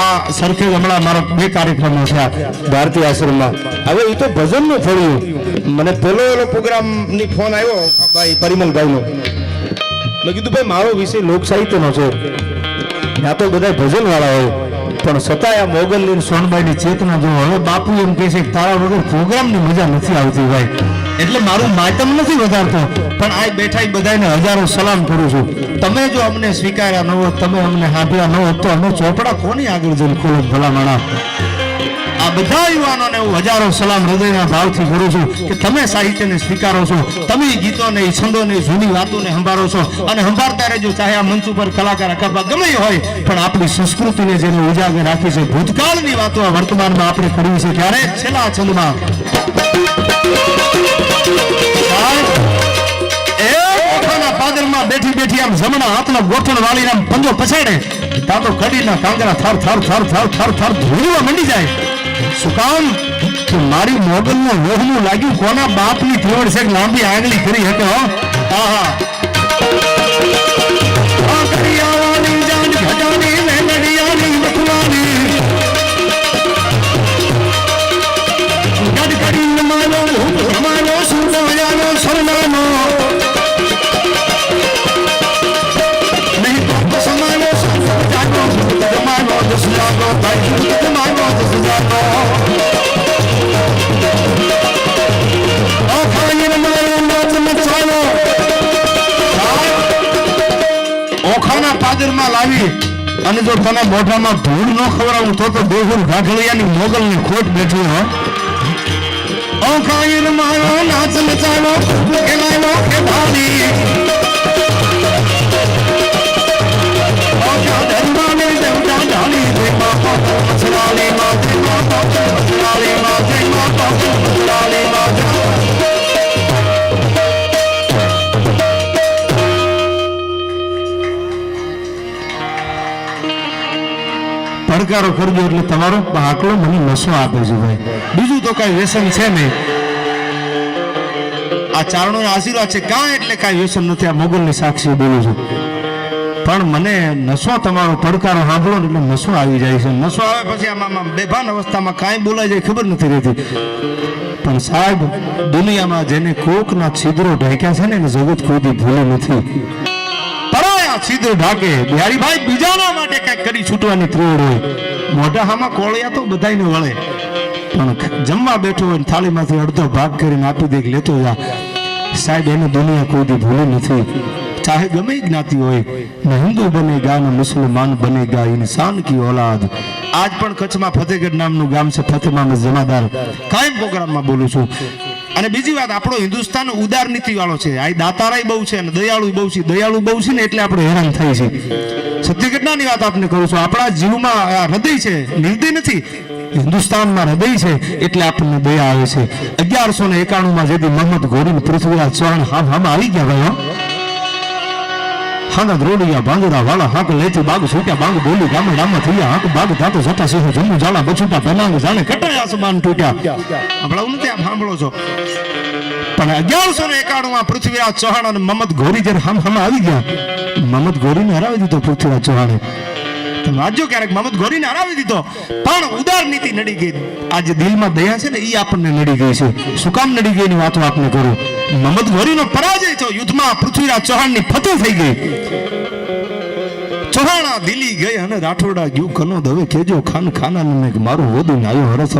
આ સરખે હમણાં મારો 2 કાર્યક્રમો છે ભારતીય આશ્રમમાં. હવે એ તો ભજનનું ફળ્યું. મને પેલો પ્રોગ્રામ ની ફોન આવ્યો ભાઈ પરિમલભાઈ નો. મેં કીધું ભાઈ મારો વિષય લોક સાહિત્યનો છે, ત્યાં તો બધા ભજન વાળા હોય, પણ છતાંય આ મોગલની સોનબાઈની ચેતના જો હવે બાપુ એમ કહે છે કે તારા વગર પ્રોગ્રામની મજા નથી આવતી ભાઈ. એટલે મારું માતમ નથી વધારતો, પણ આ બેઠા બધાને હજારો સલામ કરું છું. તમે જો અમને સ્વીકાર્યા ન હોત, તમે અમને સાંભળ્યા ન હોત તો અમે ચોપડા કોની આગળ જઈને ખોલો ભલામણા. આ બધા યુવાનોને હું હજારો સલામ હૃદયના ભાવથી કરું છું કે તમે સાહિત્યને સ્વીકારો છો, તમે ગીતોને છંદોને જૂની વાતોને સંભાળો છો અને સંભાળતા રહેજો. ચાહે આ મંચ ઉપર કલાકાર અખબા ગમે હોય, પણ આપણી સંસ્કૃતિને જેને ઉજાગર રાખી છે, ભૂતકાળની વાતો વર્તમાનમાં આપણે કરવી છે. ત્યારે છેલ્લા છંદમાં પાદરમાં બેઠી બેઠી આમ જમણા હાથના ગોઠણ વાળીને આમ પંજો પછાડે ત્યાં તો કડીના કાંગરા થર થર થર થર થર થર ધૂળવા મંડી જાય. શું કામ કે મારી મોગલનું લોહનું લાગ્યું કોના બાપની ત્રેવડ છે લાંબી આંગળી કરી હતો. ઓખાના પાદરમાં લાવી અને જો તને મોઢામાં ધૂળ ન ખવડાવું તો બેહુર ગાંઠળિયાની મોગલની ખોટ બેઠી હો. ઓખાઈન મારો નાચ નચાવો કેલાયો કે ભાડી ઓખા ધર્માને દેવતા ઢાળી દે બાપા મસલાલી માથે બાપા મસલાલી માથે બાપા મસલાલી માથે. પડકારો કરજો એટલે તમારો આટલો મને નશો આપે છે ભાઈ. બીજું તો કઈ વ્યસન છે નહીં. આ ચારણો આશીર્વાદ છે કાંઈ એટલે કાંઈ વ્યસન નથી. આ મોગલની સાક્ષી બોલું છું. પણ મને નશો તમારો પડકારો સાંભળો ને એટલે નશો આવી જાય છે. નશો આવે પછી આમાં બેભાન અવસ્થામાં કાંઈ બોલાઈ જાય ખબર નથી રહેતી. પણ સાહેબ દુનિયામાં જેને કોકના છિદ્રો ઢાંક્યા છે ને એને જગત કોઈ ભૂલે નથી. છિદ્ર ઢાકે બિહારીભાઈ બીજાના માટે કઈક કરી છૂટવાની ત્રેવડ હોય. મોઢા હામાં કોળિયા તો બધાને વળે, પણ જમવા બેઠો હોય થાળીમાંથી અડધો ભાગ કરીને આપી દે લેતો જા. સાહેબ એને દુનિયા કોઈ ભૂલી નથી. ચાહે ગમે જ્ઞાતિ હોય, ન હિન્દુ બનેગા ન મુસલમાન બનેગા, ઇન્સાન કી औलाद. આજ પણ કચ્છમાં ફતેહગઢ નામનું ગામ છે, ફતેમામદ જમાદાર કાયમ પ્રોગ્રામમાં બોલું છું. અને બીજી વાત, આપણો હિન્દુસ્તાન ઉદાર નીતિ વાળો છે. આ દાતારાય બહુ છે અને દયાળુ બહુ છે. દયાળુ બહુ છે ને એટલે આપણે હેરાન થાય છે. સત્ય ઘટનાની વાત આપને કરું છું. આપણા જીવમાં હૃદય છે, નિર્દય નથી. હિન્દુસ્તાનમાં હૃદય છે એટલે આપણને દયા આવે છે. 1191 જેથી મોહમ્મદ ઘોરી પૃથ્વીરાજ ચૌહાણ હામ આવી ગયા ભાઈ. હાંગા દ્રોડિયા બાંગડા વાળા હાંક લેતી બાગ છૂટ્યા બાંગ બોલી ગામે ડામમાં થયા હાંક બાગ ધાતો જટા સિંહો જમ્મુ જાળા બછૂટા પેનાંગ જાણે કટાય આસમાન તૂટ્યા. હમણાં નથી આપ સાંભળો છો. પણ 1191 પૃથ્વીરાજ ચૌહાણ અને મોહમ્મદ ઘોરી જ્યારે હામ આવી ગયા, મોહમ્મદ ઘોરીને હરાવી દીધો પૃથ્વીરાજ ચૌહાણે. તમે વાંચો ક્યારેક મોહમ્મદ ઘોરીને હરાવી દીધો. પણ ઉદાર નીતિ નડી ગઈ. આ જે દિલમાં દયા છે ને એ આપણને નડી ગઈ છે. શું કામ નડી ગઈ એની વાતો આપને કરું. મોહમ્મદ ઘોરીનો પરાજય થયો યુદ્ધમાં, પૃથ્વીરાજ ચૌહાણની ફતેહ થઈ ગઈ. ચૌહાણા દિલ્હી ગઈ અને રાઠોડા ગયું કનોદ હવે કેજો ખાન ખાના મારું હોદું આવ્યો હરસ.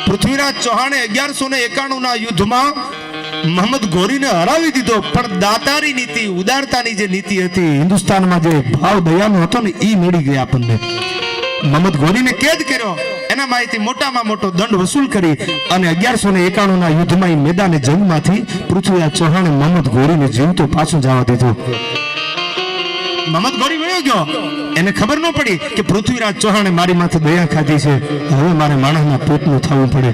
પૃથ્વીરાજ ચૌહાણે 1191 ના યુદ્ધમાં મોહમ્મદ ઘોરીને હરાવી દીધો. પણ દાતારી નીતિ, ઉદારતાની જે નીતિ હતી હિન્દુસ્તાનમાં, જે ભાવ દયાનો હતો ને એ નડી ગઈ આપણને. મોહમ્મદ ઘોરીને કેદ કર્યો, એના માહિતી મોટામાં મોટો દંડ વસૂલ કરી અને 1191 ના યુદ્ધમાં મેદાને જંગમાંથી પૃથ્વીરાજ ચૌહાણે મોહમ્મદ ઘોરીને જીવતો પાછો જવા દીધો. મોહમ્મદ ઘોરી વયો ગયો. એને ખબર ન પડી કે પૃથ્વીરાજ ચૌહાણે મારી માથે દયા ખાધી છે, હવે મારે માણસના પેટનું થવું પડે.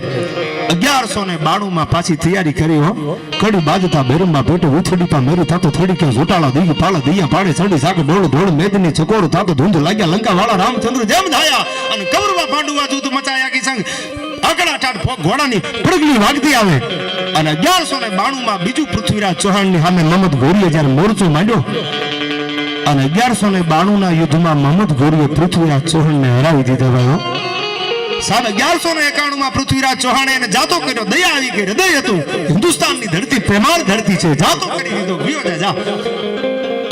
1192 માં પાછી તૈયારી કરી હો. કડી બાજતા બેરંબા પેટે ઉથડીપા મેરી થાતો થોડી કે જોટાળા દીગ પાળા દૈયા પાડે ચડી સાકે ડોળ ડોળ મેદની ચકોર થાતો ધૂંધ લાગ્યા લંકા વાળા રામચંદ્ર જેમ ધાયા અને કૌરવા પાંડવા જૂથ મચાયા કી સંગ આગળા ટાટ ઘોડાની પડગલી વાગતી આવે. અને 1192 માં બીજું પૃથ્વીરાજ ચૌહાણની સામે મોહમ્મદ ઘોરીએ જ્યારે મોરચો માંડ્યો અને 1192 ના યુદ્ધમાં મોહમ્મદ ઘોરીએ પૃથ્વીરાજ ચૌહાણને હરાવી દીધા ભાઈઓ. સાહેબ 1191 માં પૃથ્વીરાજ ચૌહાણે એને જાતો કર્યો. દયા આવી ગઈ, હૃદય હતું. હિન્દુસ્તાનની ધરતી પ્રેમાળ ધરતી છે. જાતો કરી દીધો, ગયો જા.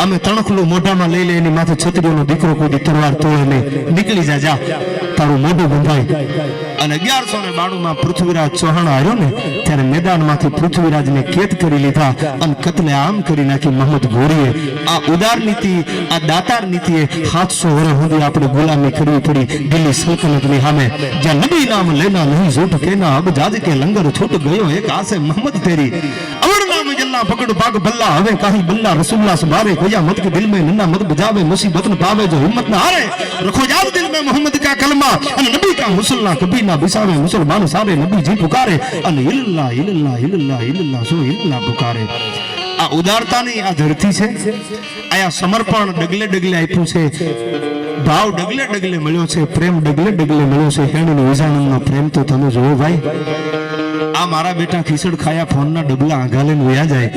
અમે તણખલું મોઢામાં લઈ લે, એની માથે છત્રીઓનો દીકરો કોઈ તરવાર તોડે નહીં, નીકળી જા, તારું મોઢું બંધાય. અને 1192 માં પૃથ્વીરાજ ચૌહાણ આવ્યો ને ત્યારે મેદાનમાંથી પૃથ્વીરાજને કેદ કરી લીધા અને કતલે આમ કરી નાખી મોહમ્મદ ઘોરીએ. આ ઉદાર નીતિ, આ દાતાર નીતિએ 700 વર્ષ સુધી આપણે ગુલામી કરવી પડી દિલ્હી સલ્તનતની સામે. જ્યાં નબી નામ લેના નહીં ઝૂઠ કેના અબ જાજ કે લંગર છૂટ ગયો એક આસે મોહમ્મદ તેરી અવર નામ જલ્લા પકડ પાગ ભલ્લા હવે કાહી બલ્લા રસુલ્લા સુબારે કોયા મત કે દિલ में नन्ना मत बजावे मुसीबत न पावे जो हिम्मत न हारे रखो जाओ दिल में मोहम्मद का कलमा અને નબી કા મુસલ્લા કભી ના બિસાવે મુસલમાન સારે નબી જી પુકારે અને ઇલ્લા ઇલ્લા ઇલ્લા ઇલ્લા સો ઇલ્લા પુકારે. આ ઉદારતાની આ ધરતી છે. આયા સમર્પણ ડગલે ડગલે આપ્યું છે. ભાવ ડગલે ડગલે મળ્યો છે. પ્રેમ ડગલે ડગલે મળ્યો છે. હેણની વિજાણનો પ્રેમ તો તમે જોવો ભાઈ. આ આ મારા બેટા ખીચડ ખાયા ફોનના ડબલા આઘા લઈને વયા જાય,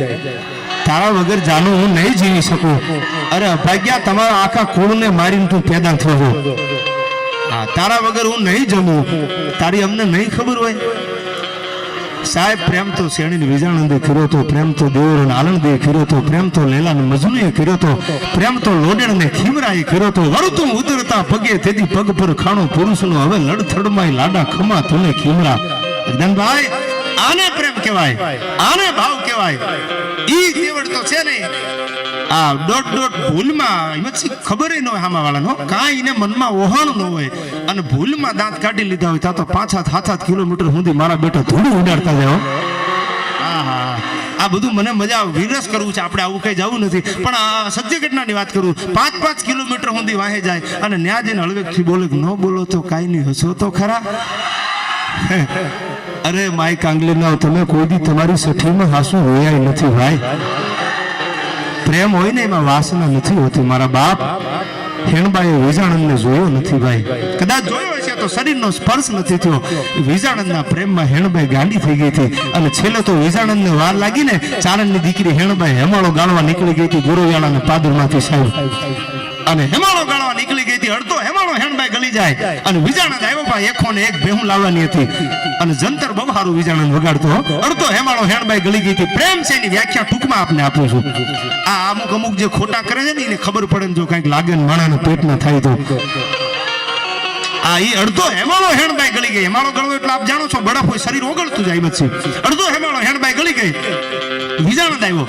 તારા વગર જાનું હું નહીં જીવી શકું. અરે અભાગ્યા, તમારા આખા કુળને મારીને તું પેદા થયો. હા, તારા વગર હું નહીં જમું, તારી અમને નહીં ખબર હોય. સાહેબ, પ્રેમ તો શેણીને વિજાણંદે કર્યો તો, પ્રેમ તો દેવરોને આનંદે કર્યો તો, પ્રેમ તો લેલાને મજનુએ કર્યો તો, પ્રેમ તો લોડેણને ખીમરાએ કર્યો તો. વળતું ઉતરતા પગે તેથી પગ પર ખાણો પુરુષનો હવે લડથડમાં લાડા ખમા તને ખીમરા. જગદાનભાઈ, આને પ્રેમ કહેવાય, આને ભાવ કહેવાય. ઈ દેવડ તો છે નહીં. આ ડોટ ભૂલમાં એમાંથી ખબર ન હોય હામા વાળાનો, કાંઈ એને મનમાં ઓહાણ ન હોય અને ભૂલમાં દાંત કાઢી લીધા હોય તો 5-7 કિલોમીટર સુધી મારા બેટા થોડું ઉડાડતા જાય. આ બધું મને મજા વિરસ કરવું છે, આપણે આવું કઈ જવું નથી. પણ આ સત્ય ઘટનાની વાત કરું, 5 કિલોમીટર સુધી વાહે જાય અને ન્યા જઈને હળવેકથી બોલે ન બોલો તો કાંઈ નહીં, હસો તો ખરા. અરે માય કાંગલીના, તમે કોઈ દી તમારી સઠીમાં હાસું રોયા નથી ભાઈ. પ્રેમ હોય ને એમાં વાસના નથી હોતી. મારા બાપ હેણબાએ વિજાણંદને જોયો નથી ભાઈ, કદાચ જોયો હશે તો શરીરનો સ્પર્શ નથી થયો. વિજાણંદના પ્રેમમાં હેણબાઈ ગાંડી થઈ ગઈ હતી અને છેલ્લે તો વિજાણંદને વાર લાગીને ચારણની દીકરી હેણબાઈ હેમાળો ગાળવા નીકળી ગઈ હતી ગોરવ્યાળાના પાદરમાંથી સાહેબ. અને હેમાળો ગાળવા નીકળી ગઈ હતી. અડધો હેમાળો હેણબાઈ ગળી જાય અને વિજાણંદ આવ્યો ભાઈ, 1 ભેહું લાવવાની હતી અને જંતર બહુ સારું વિજાણંદ વગાડતો. અડધો હેમાળો હેણબાઈ ગળી ગઈ હતી. પ્રેમ છે એની વ્યાખ્યા ટૂંકમાં આપને આપું છું. આ અમુક જે ખોટા કરે છે ને એને ખબર પડે ને, જો કંઈક લાગે ને માણાને પેટ ના થાય તો. આ ઈ અડધો હેમાળો હેણબાઈ ગળી ગઈ. હેમાળો ગળવો એટલે આપ જાણો છો, બરફ હોય શરીર ઓગળતું જાય પછી. અડધો હેમાળો હેણબાઈ ગળી ગઈ. વિજાણંદ આવ્યો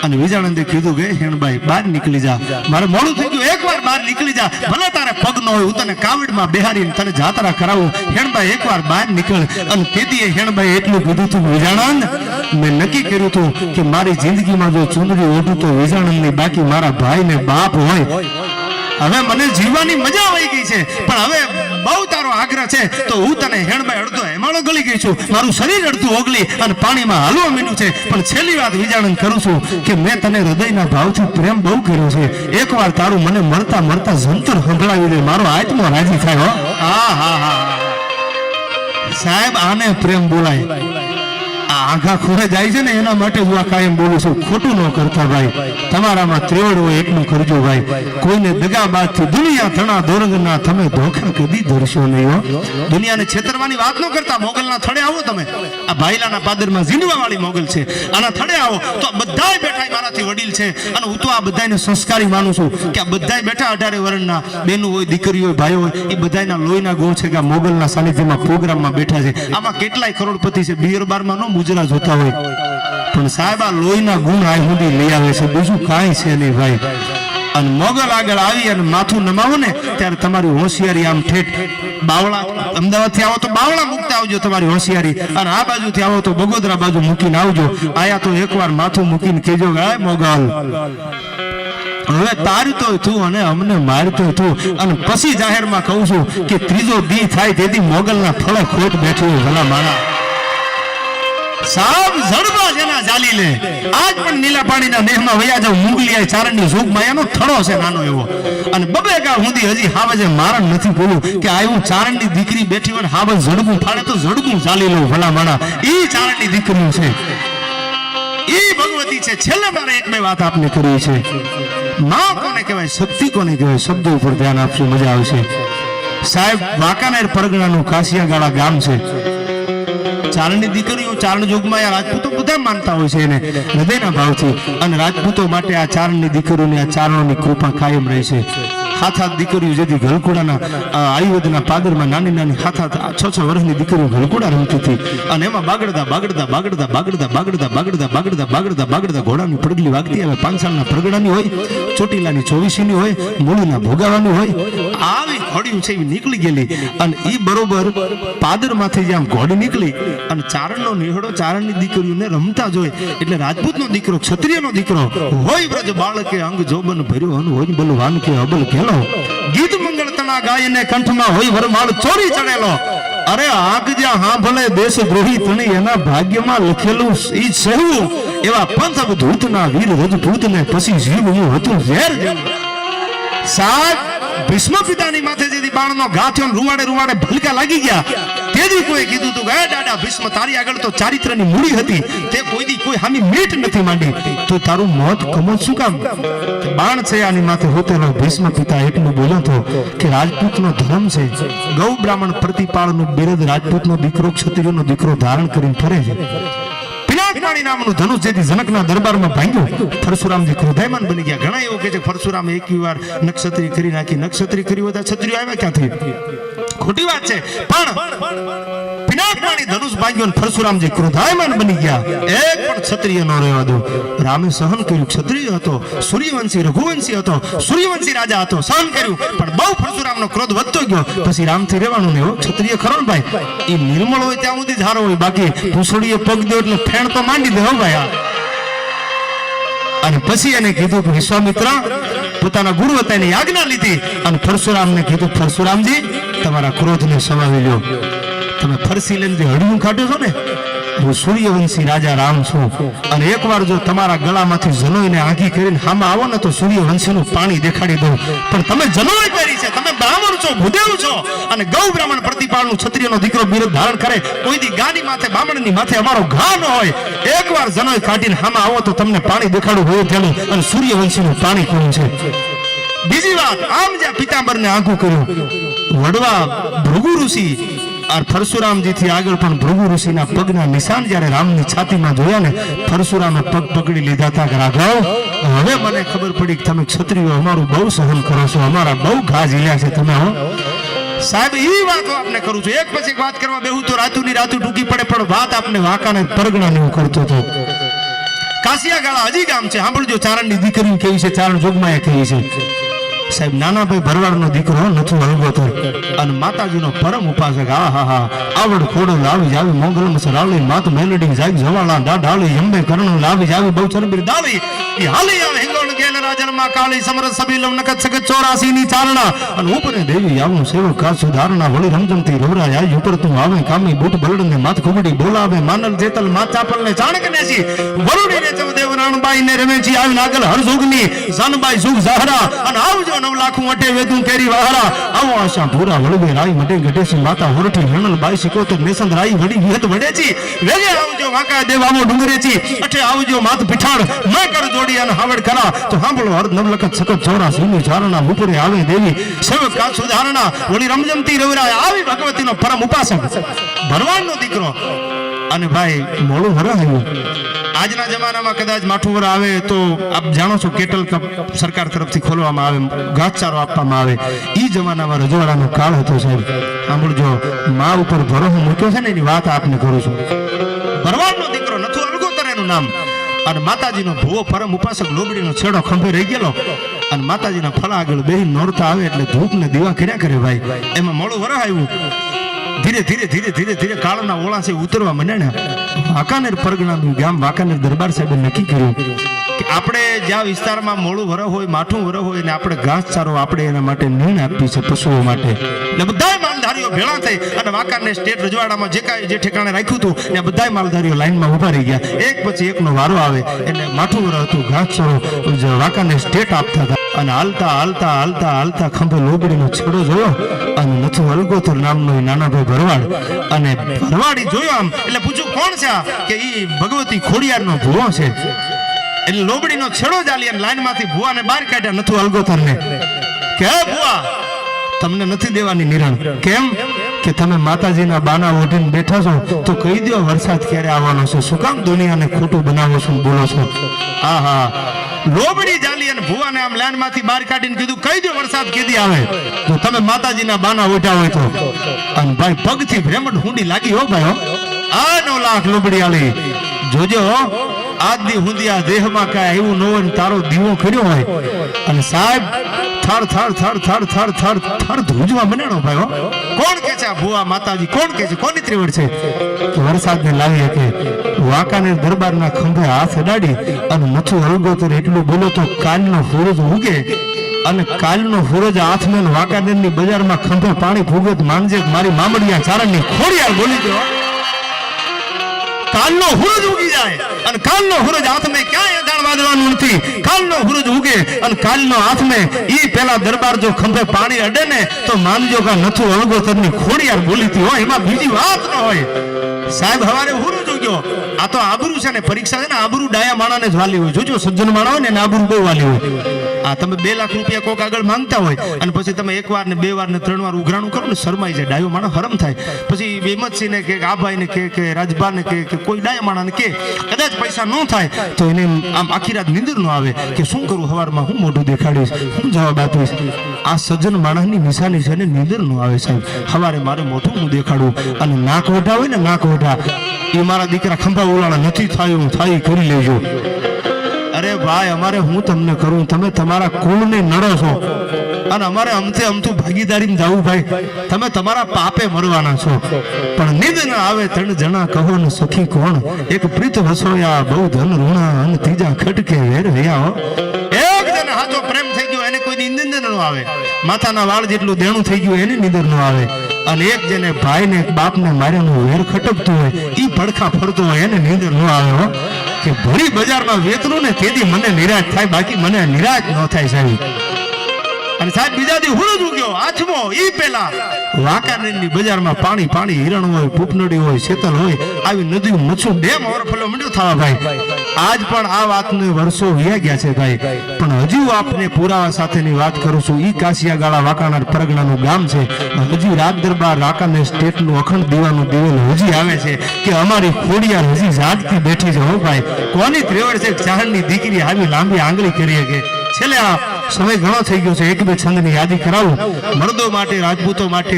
અને વિજાણંદે કીધું કે હેણબાઈ બહાર નીકળી જા, મારે મોડું થઈ ગયું, એકવાર બહાર નીકળી જા, ભલે તારે પગ ન હોય, હું તને કાવડમાં બેહારીને તને જાત્રા કરાવું. હેણબાઈ એકવાર બહાર નીકળ. અને તેદીએ હેણબાઈ એટલું કીધું હતું, વિજાણંદ, મેં નક્કી કર્યું હતું કે મારી જિંદગીમાં જો ચુંદડી ઓઢું તો વિજાણંદની, બાકી મારા ભાઈ ને બાપ હોય. હવે મને જીવવાની મજા આવી ગઈ છે, પણ હવે બહુ તારો આગ્રહ છે તો હું તને હેણબાઈ અડધો હેમાળો ગળી ગઈ છું, મારું શરીર અડધું ઓગળી અને પાણીમાં હાલવા મીંડું છે. પણ છેલ્લી વાત વિજાણંદ કરું છું કે મેં તને હૃદયના ભાવથી પ્રેમ બહુ કર્યો છે. એકવાર તારું મને મળતા જંતર સંભળાવી દે, મારો આત્મા રાજી થાય. સાહેબ, આને પ્રેમ બોલાય. આઘા ખોરે જાય છે ને એના માટે હું આ કાયમ બોલું છું, ખોટું ન કરતા ભાઈ. તમારામાં ત્રેવડ હોય એટલું કરજો ભાઈ. કોઈને દગાબાજથી દુનિયા થણા દોરંગના તમે ધોખા કદી ધરશો નહીં. દુનિયાને છેતરવાની વાત ન કરતા. મોગલના થડે આવો તમે, આ ભાઈલાના પાદરમાં ઝીંડવા વાળી મોગલ છે, આના થડે આવો તો બધાય બેઠા મારાથી વડીલ છે અને હું તો આ બધાને સંસ્કારી માનું છું કે આ બધાય બેઠા 18 વર્ષના બેનો હોય, દીકરીઓ હોય, ભાઈઓ હોય, એ બધાના લોહીના ગો છે કે આ મોગલના સાનિધ્યમાં પ્રોગ્રામમાં બેઠા છે. આમાં કેટલાય કરોડપતિ છે, બિયર બારમાં નો મુજરા જોતા હોય, પણ સાહેબ આ લોહીના ગુણ આ સુધી લઈ આવે છે, બીજું કાંઈ છે નહીં ભાઈ. અને મોગલ આગળ આવી અને માથું નમાવો ને ત્યારે તમારી હોશિયારી આમ ઠેઠ બાવળા, અમદાવાદ થી આવો તો બાવળા મૂકતા આવજો તમારી હોશિયારી, અને આ બાજુથી આવો તો બગોદરા બાજુ મૂકીને આવજો. આયા તો એકવાર માથું મૂકીને કહેજો કે આ મોગલ હવે તારતો તું અને અમને મારતો તું. અને પછી જાહેરમાં કહું છું કે ત્રીજો દી થાય તેથી મોગલના ફળે ખોટ બેઠી હોય. ભલા મારા સાબ જડબા જેના જાલી લે, આજ પણ નીલા પાણીના નેહમાં વયા જાવ. મુંગલિયા ચારણની જોગ માયાનો થડો છે નાનો એવો, અને બબે ગાળ સુધી હજી હાવજે મારણ નથી બોલું કે આવું ચારણની દીકરી બેઠી હોય, હાવજ જડબું ફાડે તો જડબું ચાલી લઉં. ભલા માણા, ઈ ચારણની દીકરી છે, ઈ ભગવતી છે. છેલ્લે મારે એક બે વાત આપને કરવી છે. માં કોને કહેવાય, શક્તિ કોને કહેવાય, શબ્દો ઉપર ધ્યાન આપશું, મજા આવશે. સાહેબ, વાંકાનેર પરગણાનું કાસિયાગાળા ગામ છે. ચારણની દીકરીઓ ચારણ જોગમાં આ રાજપૂતો બધા માનતા હોય છે એને હૃદયના ભાવથી, અને રાજપૂતો માટે આ ચારણની દીકરીઓની, આ ચારણોની કૃપા કાયમ રહે છે. હાથ દીકરીઓ જેથી ગલકોડાના આયુર્વેદના પાદરમાં નાની નાની હાથ 6 વર્ષની દીકરીઓ ગલકોડા રમતી હતી, અને એમાં બાગડતા ઘોડાની પડગલી વાગતી આવે. 5 સાલના પરગડાની હોય, ચોટીલાની 24ની હોય, મૂળીના ભોગાવાની હોય, આવી ઘોડીઓ છે એવી નીકળી ગયેલી. અને એ બરોબર પાદરમાંથી જે આમ ઘોડી નીકળી અને ચારણનો નિહળો ચારણની દીકરીઓને રમતા જોઈ એટલે રાજપૂતનો દીકરો, ક્ષત્રિયનો દીકરો હોય, બ્રજ બાળકે અંગ જોબન ભર્યો અને હોય બલવાન કે અબલ ખેલો, ગીત મંગળ તણા ગાયને કંઠમાં હોય વરમાળ ચોરી ચડેલો. અરે આગજા હાંભળે દેશદ્રોહી તણી એના ભાગ્યમાં લખેલું ઈ સહેવું, એવા પંથ ધૂતના વીર રજપૂતને પછી જીવ હું હતું ઝેર જેવું. સાત ભીષ્મ પિતાની માથે જેથી બાણનો ઘા થયો, રૂવાડે ભલકા લાગી ગયા, તેદી કોઈ કીધું તું ગયા દાદા ભીષ્મ તારી આગળ તો ચારિત્રની મૂડી હતી, તે કોઈ દી કોઈ હામી મીઠ નથી માંડી, તો તારું મોત કમો શું કામ? બાણ છે આની માથે હોતેલો ભીષ્મ પિતા એટલું બોલ્યો તો કે રાજપૂતનો ધર્મ છે, ગૌ બ્રાહ્મણ પ્રતિપાળનું બિરદ રાજપૂતનો દીકરો ક્ષત્રિયનો દીકરો ધારણ કરીને ફરે છે. પિનાકવાણી નામનું ધનુષ જેથી જનકના દરબારમાં ભાંગ્યું, પરશુરામજી ક્રોધાયમાન બની ગયા. ઘણા એવું કહે છે પરશુરામ એકવી વાર નક્ષત્રી કરી નાખી, નક્ષત્રી કરી બધા ક્ષત્રિયો આવ્યા ક્યાંથી? ખોટી વાત છે. પણ પિનાકવાણી ધનુષ ભાંગ્યો અને પરશુરામજી ક્રોધાયમાન બની ગયા. એક પણ ક્ષત્રિય ન રહેવા દો. રામે સહન કર્યું, ક્ષત્રિય હતો, સૂર્યવંશી રઘુવંશી હતો, સૂર્યવંશી રાજા હતો, સહન કર્યું. પણ બહુ પરશુરામનો ક્રોધ વધતો ગયો. પછી રામથી રહેવાનું નહીં, ક્ષત્રિય ખરો ને ભાઈ, એ નિર્મળ હોય ત્યાં સુધી ધારો હોય, બાકી પૂછડીએ પગ દો એટલે ફેણ તો માંડી દે હો ભાઈ. અને પછી એને કીધું કે વિશ્વામિત્ર પોતાના ગુરુ હતા એની આજ્ઞા લીધી અને પરશુરામને કીધું પરશુરામજી તમારા ક્રોધને સમાવી લો. તમે ફરસી લઈને જે હળિયું કાઢો છો ને, હું સૂર્યવંશી રાજા રામ છું, અને એકવાર જો તમારા ગળામાંથી જનોઈને આંખી કરીને હામાં આવો ને તો સૂર્યવંશીનું પાણી દેખાડી દઉં. પણ તમે જનોઈ કરી છે, તમે બ્રાહ્મણ છો, ભૂદેવ છો, અને ગૌ બ્રાહ્મણ પ્રતિપાળનું ક્ષત્રિયનો દીકરો બિરદ ધારણ કરે, કોઈ દી ગાની માથે બામણની માથે અમારો ઘા ન હોય. એકવાર જનોઈ કાઢીને હામાં આવો તો તમને પાણી દેખાડું હોય તેનું, અને સૂર્યવંશીનું પાણી કોણ છે? બીજી વાત, આમ જ્યાં પિતાંબરને આંખું કર્યું, વડવા ભૃગુ ઋષિ આ પરશુરામજી થી આગળ પણ ભૃગુ ઋષિના પગના નિશાન જ્યારે રામની છાતીમાં જોયા ને, પરશુરામે પગ પકડી લીધા હતા કે રાઘવ હવે મને ખબર પડી કે તમે ક્ષત્રિયો અમારું બહુ સહન કરો છો, અમારા બહુ ઘા ઝીલ્યા છે તમે. હો સાહેબ એ વાતો આપને કરું છું, એક પછી એક વાત કરવા બેહું તો રાતુની રાતુ ટૂંકી પડે, પણ વાત આપને વાંકાને પરગણાની હું કરતો હતો. કાશિયા ગાળા હજી ગામ છે, સાંભળજો ચારણની દીકરી કેવી છે, ચારણ જોગમાયા કેવી છે. સાહેબ નાનાભાઈ ભરવાડનો દીકરો નથુ હલગોતર અને માતાજીનો પરમ ઉપાસક. હા હા હા આવડ ખોડો લાવી જાવી મોગલમ સરાળી માત મેલડી જાગ જવાળા ડાઢાળી અંબે કરણ લાવી જાવી બહુ ચરબીર દાવી ઈ હાલી આવે હિંગોળ ગેલ રાજનમાં કાળી સમરસ સબીલમ નકત સગત 84 ની ચારણા અને ઉપરે દેવી આવું સેવક કા સુધારણા વળી રમજમતી રોરાય આઈ ઉપર તું આવે કામી બૂટ બલડને માત ખુબડી બોલાવે માનલ જેતલ માત ચાપલ ને ચાણક નેસી વરુડી ને ચવદેવ રાણબાઈ ને રમેજી આવી નાગલ હરજુગની જાનબાઈ સુખ ઝહરા અને આવજો 9 લાખ વટે વેદું કેરી વહારા આવો આશા પૂરા વળવે રાઈ મટે ગટેસી માતા હોરઠી હણલ બાઈ સિકોતર નેસંદ રાઈ વડી વિહત વડેચી વેગે આવજો વાકા દેવામો ડુંગરેચી અઠે આવજો માત પીઠાડ ન કર જોડી અને હાવડ કરા તો સાંભળો હર નવલખત સકત 84 ની ચારણા ઉપરે આવે દેવી સેવક કા સુધારણા વળી રમજમતી રવરાય આવી ભગવતીનો પરમ ઉપાસક ભરવાડનો દીકરો. અને ભાઈ મોળું હરાયું. આજના જમાનામાં કદાચ માઠું વર આવે તો આપ જાણો છો કેટલ કપ સરકાર તરફથી ખોલવામાં આવે, ઘાસચારો આપવામાં આવે. એ જમાનામાં રજવાડાનો કાળ હતો સાહેબ. સાંભળજો, મા ઉપર ભરોસો મૂક્યો છે ને એની વાત આપને કરું છું. ભરવાડનો દીકરો નથુ અલગોતર એનું નામ, અને માતાજીનો ભૂવો પરમ ઉપાસક લોબડીનો છેડો ખંભે રહી ગયેલો, અને માતાજીના ફળા આગળ બેહી નોરતા આવે એટલે ધૂપ ને દીવા કર્યા કરે ભાઈ. એમાં મોડું વરહ આવ્યું. ધીરે ધીરે ધીરે ધીરે ધીરે કાળના ઓળા છે ઉતરવા માંડ્યા. વાંકાનેર પરગણાનું ગામ વાંકાનેર દરબાર સાહેબે નક્કી કર્યું કે આપણે જ્યાં વિસ્તારમાં મોળું વરહ હોય, માઠું વરહ હોય ને આપણે ઘાસચારો આપણે એના માટે નિર્ણય આપી છે પશુઓ માટે. એટલે બધા માલધારીઓ ભેળા થઈ અને વાંકાનેર સ્ટેટ રજવાડામાં જે કાંઈ જે ઠેકાણે રાખ્યું હતું ત્યાં બધા માલધારીઓ લાઈનમાં ઉભા રહી ગયા. એક પછી એકનો વારો આવે એટલે માઠું વરહ હતું, ઘાસચારો વાંકાનેર સ્ટેટ આપતા હતા. અને હાલતા હાલતા હાલતા હાલતા ખંભે લોબડીનો છેડો જોયો અને નથુ અલગોતર નામનો નાનાભાઈ ભરવાડ. અને ભરવાડી જોયો આમ એટલે પૂછ્યું કોણ છે આ? કે ઈ ભગવતી ખોડિયારનો ભૂવો છે. એટલે લોબડીનો છેડો ચાલી અને લાઈનમાંથી ભૂવાને બહાર કાઢ્યા નથુ અલગોતરને કે હે ભૂવા તમને નથી દેવાની નિરણ. કેમ? કે તમે માતાજીના બાના ઓઢીને બેઠા છો તો કહી દો વરસાદ ક્યારે આવવાનો છે, શું કામ દુનિયાને ખોટું બનાવો છો બોલો છો? આહા લોબડી જાલી અને ભુવાને આમ લાઈનમાંથી બહાર કાઢીને કીધું કહી દો વરસાદ કેદી આવે તો તમે માતાજીના બાના ઓઢ્યા હોય તો. અને ભાઈ પગથી ભ્રેમડ હુંડી લાગી હો ભાઈ. આ 9 લાખ લોબડી આલી જોજો આજ દી હુંદિયા દેહમાં કાંઈ એવું ન હોય ને તારો દીવો કર્યો હોય અને સાહેબ થર થર થર થર થર થર થર ધ્રુજવા બનેનો ભાઈ. કોણ કે છે આ ભુવા માતાજી? કોણ કે છે? કોની ત્રિવડ છે કે વરસાદને લાવી શકે? વાંકાનેર દરબારના ખંભે હાથ અડાડી અને નથુ અલગોતર એટલું બોલો તો કાલનો સૂરજ ઉગે અને કાલનો સૂરજ હાથમાં વાંકાનેરની બજારમાં ખંભે પાણી ફૂગત માંગજે મારી મામડિયા ચારણની ખોડિયાર બોલી ગયો. કાલનો સૂરજ ઉગી ઉડી જાય અને કાલનો સૂરજ હાથમાં ક્યાંય અજાણ વાદળવાનું નથી. કાલનો સૂરજ ઉગે અને કાલનો હાથમાં ઈ પેલા દરબાર જો ખંભે પાણી અડે ને તો માનજો કે નથુ અળગોતરની ખોડિયાર બોલીતી હોય, એમાં બીજી વાત ન હોય. સાહેબ હવારે સૂરજ ઉગ્યો, આ તો આબરૂ છે ને, પરીક્ષા છે ને, આબરૂ ડાયા માણાને જ વાલી હોય. જોજો સજ્જન માણા હોય ને આબરૂ બહુ વાલી હોય. આ તમે 2 લાખ રૂપિયા કોક આગળ માંગતા હોય અને પછી તમે 1 વાર ને 2 વાર ને 3 વાર ઉઘરાણું કરો ને, શરમાઈ જાય, ડાયો માણસ હરમ થાય. પછી હેમંતસિંહ ને કે આભાઈ ને કે રાજભા ને કે કોઈ ડાયા માણા ને કે કદાચ પૈસા ન થાય તો એને આમ આખી રાત નીંદર ન આવે કે શું કરું, હવારમાં હું મોઢું દેખાડીશ, હું જવાબ આપીશ. આ સજ્જન માણસની નિશાની છે ને, નીંદર ન આવે સાહેબ. હવારે મારે મોઢું હું દેખાડું અને નાક વઢા હોય ને, નાક વઢા એ મારા દીકરા ખંભા ઉલાળા નથી થયું, થાય કરી લેજો. અરે ભાઈ, અમારે હું તમને કરું, તમે તમારા કુળને નડો છો અને અમારે અમથું ભાગીદારી જવું. ભાઈ તમે તમારા પાપે મરવાના છો. પણ નિદ ન આવે 3 જણા કહો ને સખી કોણ, એક પ્રીત વસોયા બહુ ધન ઋણા અને ત્રીજા ખટકે વેર હૈયા. એક જણ હાચો પ્રેમ થઈ ગયો એને કોઈ નિંદર ન આવે, માથાના વાળ જેટલું દેણું થઈ ગયું એને નિંદર ન આવે. અને એક જેને ભાઈ ને બાપ ને માર્યાનું વેર ખટકતું હોય, ઈ પડખા ફરતો હોય એને નિંદર ન આવે. હો કે ભરી બજારમાં વેચનું ને તેથી મને નિરાશ થાય, બાકી મને નિરાશ ન થાય સાહેબ. અને સાહેબ બીજા દી હુરજ ઉગ્યો, આઠમો ઈ પેલા વાંકાનેરની બજારમાં પાણી હિરણ હોય, પૂપનડી હોય, શેતલ હોય, આવી નદી મચ્છું ડેમ ઓવરફ્લો મંડ્યો થવા. ભાઈ આજ પણ આ વાતને વર્ષો વયા ગયા છે ભાઈ, પણ હજુ આપને પુરાવા સાથેની વાત કરું છું. ઈ કાશિયાગાળા વાંકાના પરગણાનું ગામ છે. હજી રાજ દરબાર વાંકાનેર સ્ટેટનું અખંડ દીવાનું દિવેલ હજી આવે છે કે અમારી ખોડિયાર હજી જાગતી બેઠી છે. હો ભાઈ, કોની ત્રેવડ છે ચાહણની દીકરી આવી લાંબી આંગળી કરી કે. છેલ્લે આ સમય ઘણો થઈ ગયો છે, 1-2 છંદની યાદી કરાવું મર્દો માટે, રાજપૂતો માટે.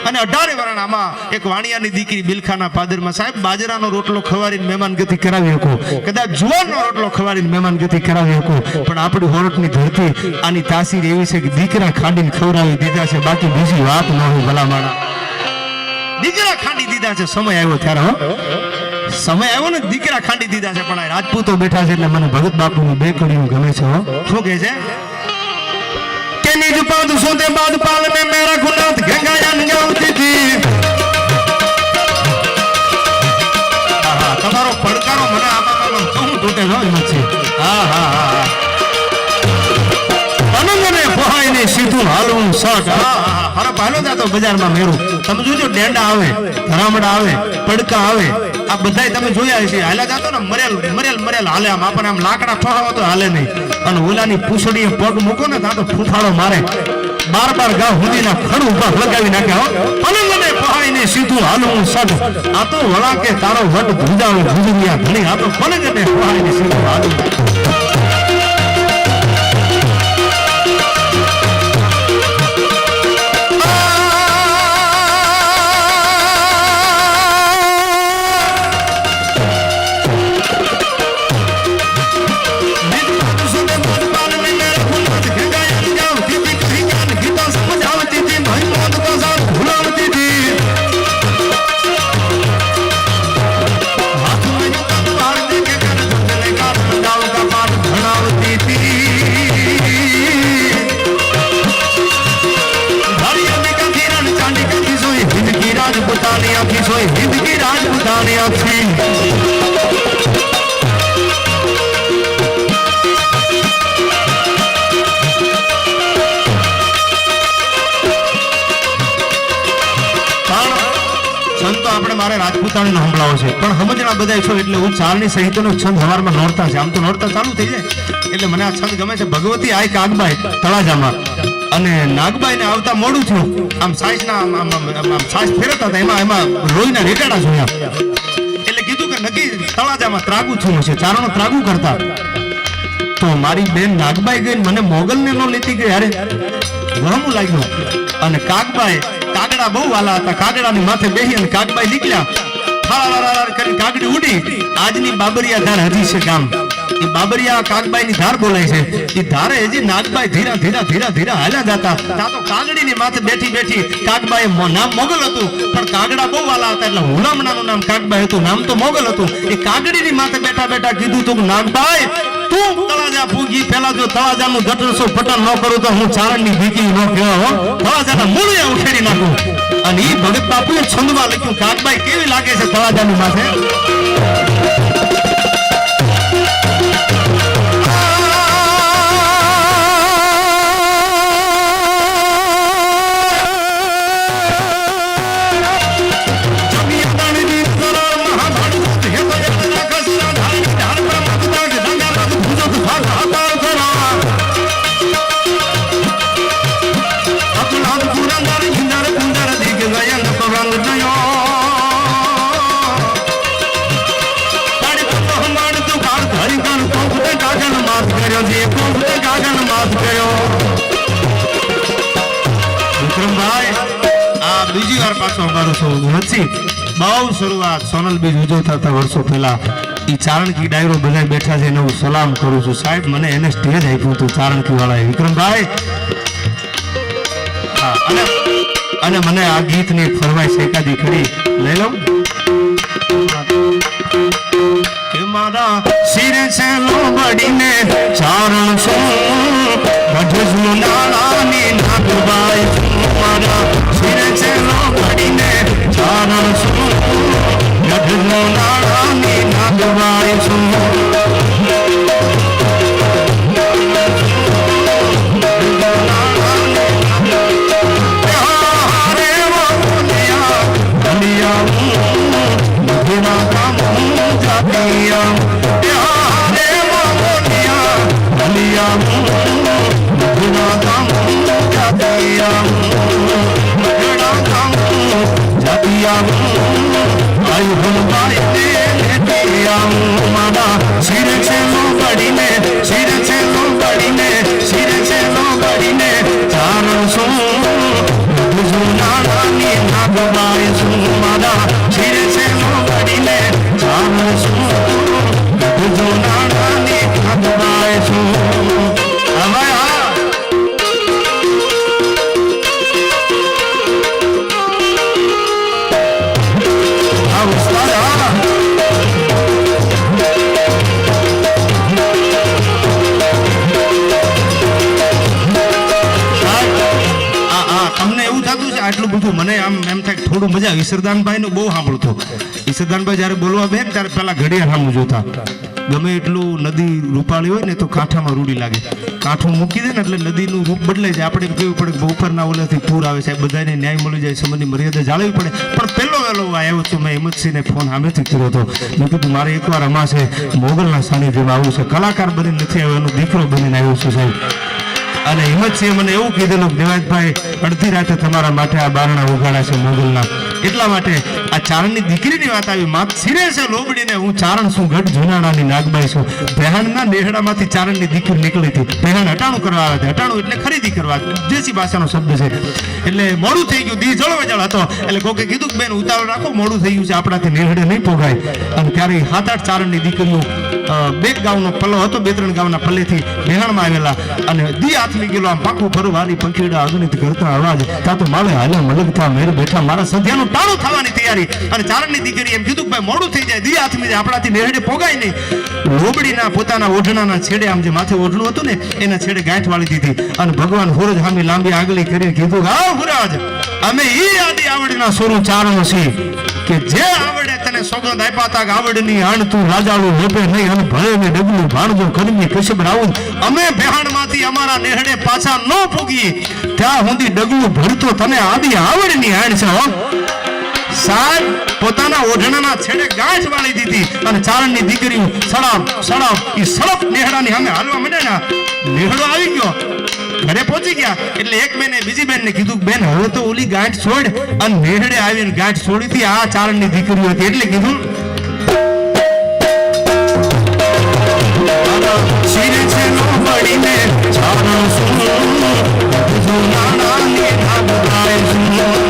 અને 18 વરણામાં એક વાણિયાની દીકરી બિલખાના પાદરમાં સાહેબ બાજરાનો રોટલો ખવારીને મહેમાનગતિ કરાવી શકો, કદાચ જુવારનો રોટલો ખવારીને મહેમાનગતિ કરાવી શકો. પણ આપણી હોરઠની ધરતી આની તાસીર એવી છે કે દીકરા ખાંડીને ખવડાવી દીધા છે, બાકી બીજી વાત ન હોય. ભલા માણા દીકરા ખાંડી દીધા છે, સમય આવ્યો ત્યારે. હો સમય આવ્યો ને, દીકરા ખાંડી દીધા છે. પણ આ રાજપૂતો બેઠા છે એટલે મને ભગત બાપુની 2 કડીઓ ગમે છે. શું કહે છે કે નિજ પદ સોતે બાદ પાલ મે મેરા ગુનાત ગંગા અંગાવતી થી. આહા, તમારો પડકારો મને આમાં કહું તૂટે ન નથી. હા હા હા, અનંદને પોહાઈને સીધું હાલવું શોટ. અરે પાલો જાતો બજારમાં મેરું, તમે જોજો ડેંડા આવે, ધરામડા આવે, પડકા આવે, આ બધાય તમે જોયા છે. હાલા જાતો ને મરેલ હાલે, આમ આપણને આમ લાકડા ઠોહાવો તો હાલે નહીં. અને ઓલાની પૂછડીએ પગ મૂકો ને ત્યાં તો ફૂફાડો મારે, 12 ગાવ સુધીના ખડ ઉભા લગાવી નાખે. અનંદને પોહાઈને સીધું હાલવું શોટ. આ તો વળા કે તારો વટ ભૂજાવે ભૂજરિયા ઘણી, આ તો પલંગને પોહાઈને સીધું હાલવું. મારે રાજપૂતાણીનો હંભળાવો છે, પણ સમજણા બધા છો એટલે હું ચાલની સહિતનો છંદ હવારમાં નોરતા છે. આમ તો નોરતા ચાલુ થઈ જાય એટલે મને આ છંદ ગમે છે. ભગવતી આય કાગબાઈ તળાજામાં અને નાગબાઈને આવતા મોડું થયું, આમ સાઈસના સાઈસ ફેરવતા હતા, એમાં લોહીના રેટાડા જોયા એટલે કીધું કે નક્કી તળાજામાં ત્રાગુ થયું છે, ચારણો ત્રાગુ કરતા. તો મારી બેન નાગબાઈ ગઈ, મને મોગલને નો લેતી ગઈ, અરે વહમું લાગ્યું. અને કાગબાઈ કાગડા બહુ વાલા હતા, કાગડાની માથે બેસી અને કાગબાઈ નીકળ્યા, થાળા કરીને કાગડી ઉડી. આજની બાબરિયા ધાર હજી છે ગામ, એ બાબરિયા કાગબાઈની ધાર બોલાય છે. એ ધારે હજી નાગબાઈ ધીરા હાલ્યા જતા. ત્યાં તો કાગડીની માથે બેઠી કાગબાઈ, નામ મોગલ હતું પણ કાગડા બહુ વાલા હતા એટલે હુલામણાનું નામ કાગબાઈ હતું, નામ તો મોગલ હતું. એ કાગડીની માથે બેઠા કીધું તું નાગબાઈ તું તળાજા પૂગી, પેલા જો તળાજાનું ગટરસો પટન ન કરું તો હું ચારણની ભીકી ન કહેવા, તળાજાના મૂળિયા ઉખેડી નાખું. અને ઈ ભગત બાપુએ છંદમાં લખ્યું, કાગબાઈ કેવી લાગે છે તળાજાની માથે. ગાગન માત કર્યો છે ગાગન માત કર્યો વિક્રમભાઈ આ બીજી વાર પાછો અમારો છો નથી બહુ શરૂઆત સોનલ બીજ ઉજવતા હતા વર્ષો પહેલા ઈ ચારણકી ડાયરો બધા બેઠા છે એને હું સલામ કરું છું સાહેબ મને એને સ્ટેજ આપ્યું હતું ચારણકી વાળાએ વિક્રમભાઈ હા અને મને આ ગીતની ફરમાઈશ એકાદી ખરી લઈ લઉં કે મારા શિરે છે લોબડીને ચારણ છું ગઢનું નાળાની નાગબાઈ છું મારા શિરે છે લોબડીને ચારણ છું ગઢનું નાળાની નાગબાઈ છું આટલું બધું મને આમ એમ થાય થોડું મજા ઈશ્વરદાનભાઈ નું બહુ સાંભળતો ઈશ્વરદાનભાઈ જયારે બોલવા બે ત્યારે પેલા ઘડિયાળ સામું જોતા ગમે એટલું નદી રૂપાળી હોય ને તો કાંઠામાં રૂડી લાગે કાંઠું મૂકી દે ને એટલે નદીનું રૂપ બદલાઈ જાય આપણે કેવું પડે કે બપોરના ઓલાથી પૂર આવે છે બધાને ન્યાય મળી જાય સમયની મર્યાદા જાળવવી પડે પણ પહેલો વહેલો આવ્યો છું મેં હિંમતસિંહને ફોન સામેથી કર્યો હતો મેં કીધું મારે એકવાર અમાસે મોગલના સાનિધ્યમાં આવવું છે કલાકાર બની નથી આવ્યો એનો દીકરો બનીને આવ્યો છું સાહેબ અને હિંમતસિંહે મને એવું કીધેલું દેવાજભાઈ અડધી રાતે તમારા માટે આ બારણા ઉગાડા છે મોગલના એટલા માટે આ ચારણની દીકરીની વાત આવી માત સિરે છે લોબડીને હું ચારણ છું ગઢ જુનાણાની નાગબાઈ છું પહેણના નેહડામાંથી ચારણની દીકરી નીકળી હતી પહેણ હટાણું કરવા આવે છે હટાણું એટલે ખરીદી કરવા દેશી ભાષાનો શબ્દ છે એટલે મોડું થઈ ગયું દી જળો હતો એટલે કોકે કીધું કે બેન ઉતાવળ રાખો મોડું થઈ ગયું છે આપણાથી નેહડે નહીં પોગાય અને ત્યારે 7-8 ચારણની દીકરીઓ બે ગામનો પલ્લો હતો 2-3 ગામના પલ્લેથી પહેણમાં આવેલા અને દી હાથમી ગયેલો આમ પાકું ભરવાની પંખીડા અગણિત કરતા અવાજ તા તો માળે હાલ્યા મલગતા મેર બેઠા મારા સંધ્યાનું ટાણું થવાની તૈયારી અને ચારણની દીકરી એમ કીધું કે ભાઈ મોડું થઈ જાય દી હાથમી જાય આપણાથી નેહડે પોગાય નહીં લોબડીના પોતાના ઓઢણાના છેડે આમ જે માથે ઓઢણું હતું ને એના છેડે ગાંઠ વાળી દીધી અને ભગવાન હુરજ હામી લાંબી આગળી કરીને કીધું હા હુરજ અમે ઈ આદિ આવડીના સોરું ચારણ છીએ કે જે આવડે તને સોગંદ આપ્યા તા કે આવડની આણ તું રાજાળું લોભે નહીં અને ભળે ને ડગલું ભાણજો કરમી કશ્યપ રાઉત અમે બેહાણમાંથી અમારા નેહડે પાછા ન પૂગી ત્યાં સુધી ડગલું ભરતો તને આદિ આવડની આણ છે હો સાહેબ પોતાના ઓઢણાના છેડે ગાંઠ વાળી દીધી અને ચારણની દીકરીઓ સડાવ ઈ સડપ નેહડાની સામે હાલવા માંડે ને નેહડો આવી ગયો ઘરે પહોંચી ગયા એટલે એક બેને બીજી બેનને કીધું બેન હવે તો ઓલી ગાંઠ છોડ અને નેહડે આવીને ગાંઠ છોડી હતી આ ચારણની દીકરીઓ હતી એટલે કીધું શિરે છે લોબડીને ચારણ છું જુનાણાની નાગબાઈ છું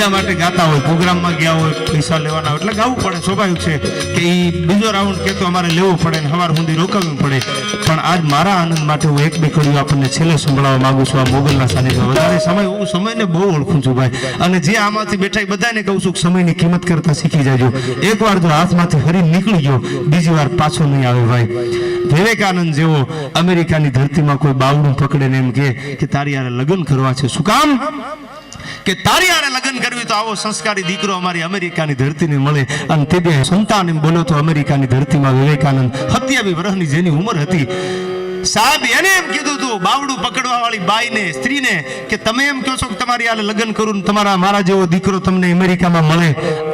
મજા માટે ગાતા હોય, પ્રોગ્રામમાં ગયા હોય, પૈસા લેવાના હોય એટલે ગાવું પડે, સ્વાભાવિક છે કે એ બીજો રાઉન્ડ કે તો અમારે લેવો પડે ને સવાર સુધી રોકાવવું પડે. પણ આજ મારા આનંદ માટે હું એક બે કડીઓ આપણને છેલ્લે સંભળાવવા માંગુ છું. આ મોગલના સાનિધ્યમાં વધારે સમય, હું સમયને બહુ ઓળખું છું ભાઈ, અને જે આમાંથી બેઠા બધાને કહું છું કે સમયની કિંમત કરતા શીખી જાજો. એકવાર જો હાથમાંથી હરી નીકળી ગયો બીજી વાર પાછો નહીં આવે ભાઈ. વિવેકાનંદ જેવો અમેરિકાની ધરતીમાં કોઈ બાવડું પકડે ને એમ કે તારી યારે લગ્ન કરવા છે. શું કામ? કે તારી યારે લગ્ન કરવી તો આવો સંસ્કારી દીકરો અમારી અમેરિકાની ધરતીને મળે. અને તે બે સંતાન એમ બોલો તો અમેરિકાની ધરતીમાં વિવેકાનંદ 27 વર્ષની જેની ઉંમર હતી સાહેબ, એને એમ કીધું તું બાવડું પકડવા વાળી બાઈને, સ્ત્રીને, કે તમે એમ કહો છો કે તમારી યારે લગ્ન કરું ને તમારા મારા જેવો દીકરો તમને અમેરિકામાં મળે,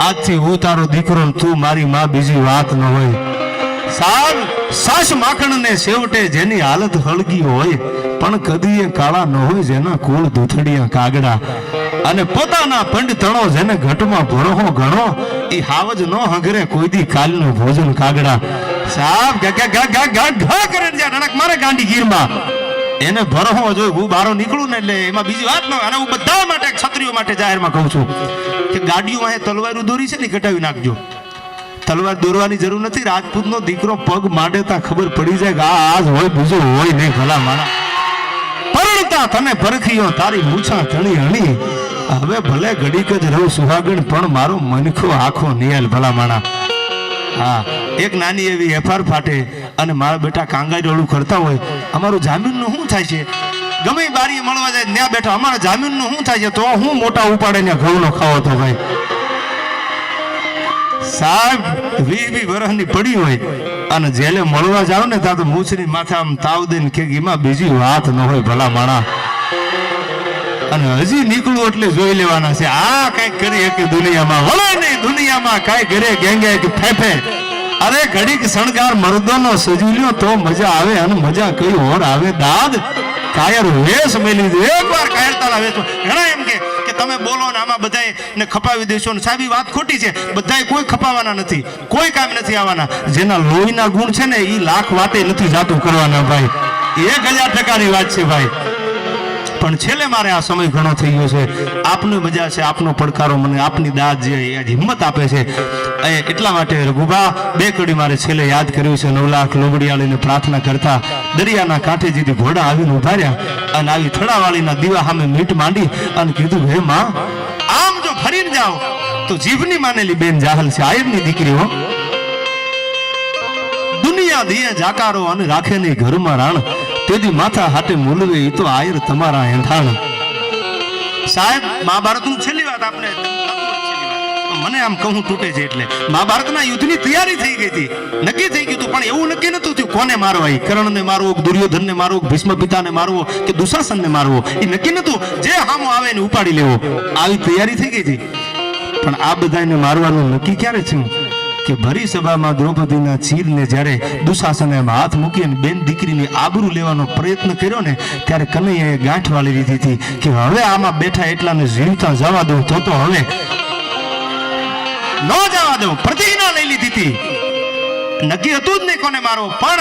આજથી હું તારો દીકરો ને તું મારી માં, બીજી વાત ન હોય. સાહેબ, સાસ માખણ ને છેવટે જેની હાલત હળગી હોય પણ કદી એ કાળા ન હોય જેના કુળ દૂધડિયા કાગડા, અને પોતાના પંડ તણો જેને ઘટમાં ભરોહો ગણો એ હાવજ નો હગરે કોઈ દી કાલનું ભોજન કાગડા. સાહેબ ઘા કરે જ્યાં નણક મારે ગાંડી ગીરમાં એને ભરોહો જોઈ હું બારો નીકળું ને એટલે એમાં બીજી વાત ન. અને હું બધા માટે ક્ષત્રિયો માટે જાહેરમાં કહું છું કે ગાડીઓ અહીં તલવારો દોરી છે ને કટાવી નાખજો. તલવાર દોરવાની જરૂર નથી. રાજપૂતનો દીકરો પગ માંડે તા ખબર પડી જાય કે આ આજ હોય બીજો હોય નહીં. ભલા માણા પરણતા તને પરખીયો તારી મૂછા તણી હણી, હવે ભલે ઘડીક જ રહું સુહાગણ પણ મારો મનખો આખો નિયલ. ભલા માણા હા, એક નાની એવી એફઆર ફાટે અને મારા બેટા કાંગારોળું કરતા હોય, અમારું જામીનનું શું થાય છે? ગમે બારી મળવા જાય ત્યાં બેઠા અમારા જામીનનું શું થાય છે? તો હું મોટા ઉપાડે ને ઘઉંનો ખાવો તો ભાઈ સાહેબ 20 વર્ષની પડી હોય અને જેલે મળવા જાવ ને ત્યાં તો મૂછની માથે આમ તાવ દઈને કે એમાં બીજી વાત ન હોય. ભલા માણા અને હજી નીકળું એટલે જોઈ લેવાના છે આ કઈક કરી કે દુનિયામાં વળે નહીં, દુનિયામાં કઈ ઘરે ગેંગે કે ફેફે. અરે ઘડીક શણગાર મર્દોનો સજી લ્યો તો મજા આવે, અને મજા કઈ ઓર આવે દાદ કાયર વેશ મેલી દે. એકવાર કાયરતાના વેશ ઘણા એમ કે તમે બોલો ને આમાં બધાય ને ખપાવી દેશો ને. સાહેબ વાત ખોટી છે, બધાય કોઈ ખપાવાના નથી, કોઈ કામ નથી આવવાના. જેના લોહીના ગુણ છે ને એ લાખ વાતે નથી જાતું કરવાના ભાઈ. 1000% વાત છે ભાઈ. પણ છેલ્લે મારે આ સમય ઘણો થઈ ગયો છે. આપની મજા છે, આપનો પડકારો મને આપની દાદ જે હિંમત આપે છે, એટલા માટે રઘુબા બે કડી મારે છેલ્લે યાદ કર્યું છે. 9 લાખ લોબડિયાળીને પ્રાર્થના કરતા દરિયાના કાંઠે જેથી ઘોડા આવીને ઉભા રહ્યા અને આવી થડાવાળીના દીવા સામે મીટ માંડી અને કીધું હે માં, આમ જો ફરીને જાઓ તો જીભની માનેલી બેન જાહલ છે, આયરની દીકરી હો. દુનિયા દિયે જાકારો અને રાખે નહીં ઘરમાં રાણ, તેથી માથા હાટે મૂલવે એ તો આયર તમારા એંધાણ. સાહેબ મહાભારતનું છેલ્લી વાત આપણે મને આમ કહું તૂટે છે એટલે મહાભારતના યુદ્ધની તૈયારી થઈ ગઈ હતી, નક્કી થઈ ગયું હતું. પણ એવું નક્કી નતું થયું કોને મારવા, કર્ણને મારવો, દુર્યોધનને મારવો, ભીષ્મ પિતાને મારવો કે દુશાસનને મારવો, એ નક્કી નતું. જે હામો આવે એને ઉપાડી લેવો, આવી તૈયારી થઈ ગઈ હતી. પણ આ બધાને મારવાનું નક્કી ક્યારે થયું કે ભરી સભામાં દ્રૌપદીના ચીરને જ્યારે દુશાસને હાથ મૂકીને બેન દીકરીની આબરૂ લેવાનો પ્રયત્ન કર્યો ને ત્યારે કનૈયાએ ગાંઠ વાળી લીધી હતી કે હવે આમાં બેઠા એટલાને જીવતા જવા દઉં તો હવે ન જવા દઉં. પ્રતિજ્ઞા લઈ લીધી હતી, નક્કી હતું જ નહીં કોને મારો. પણ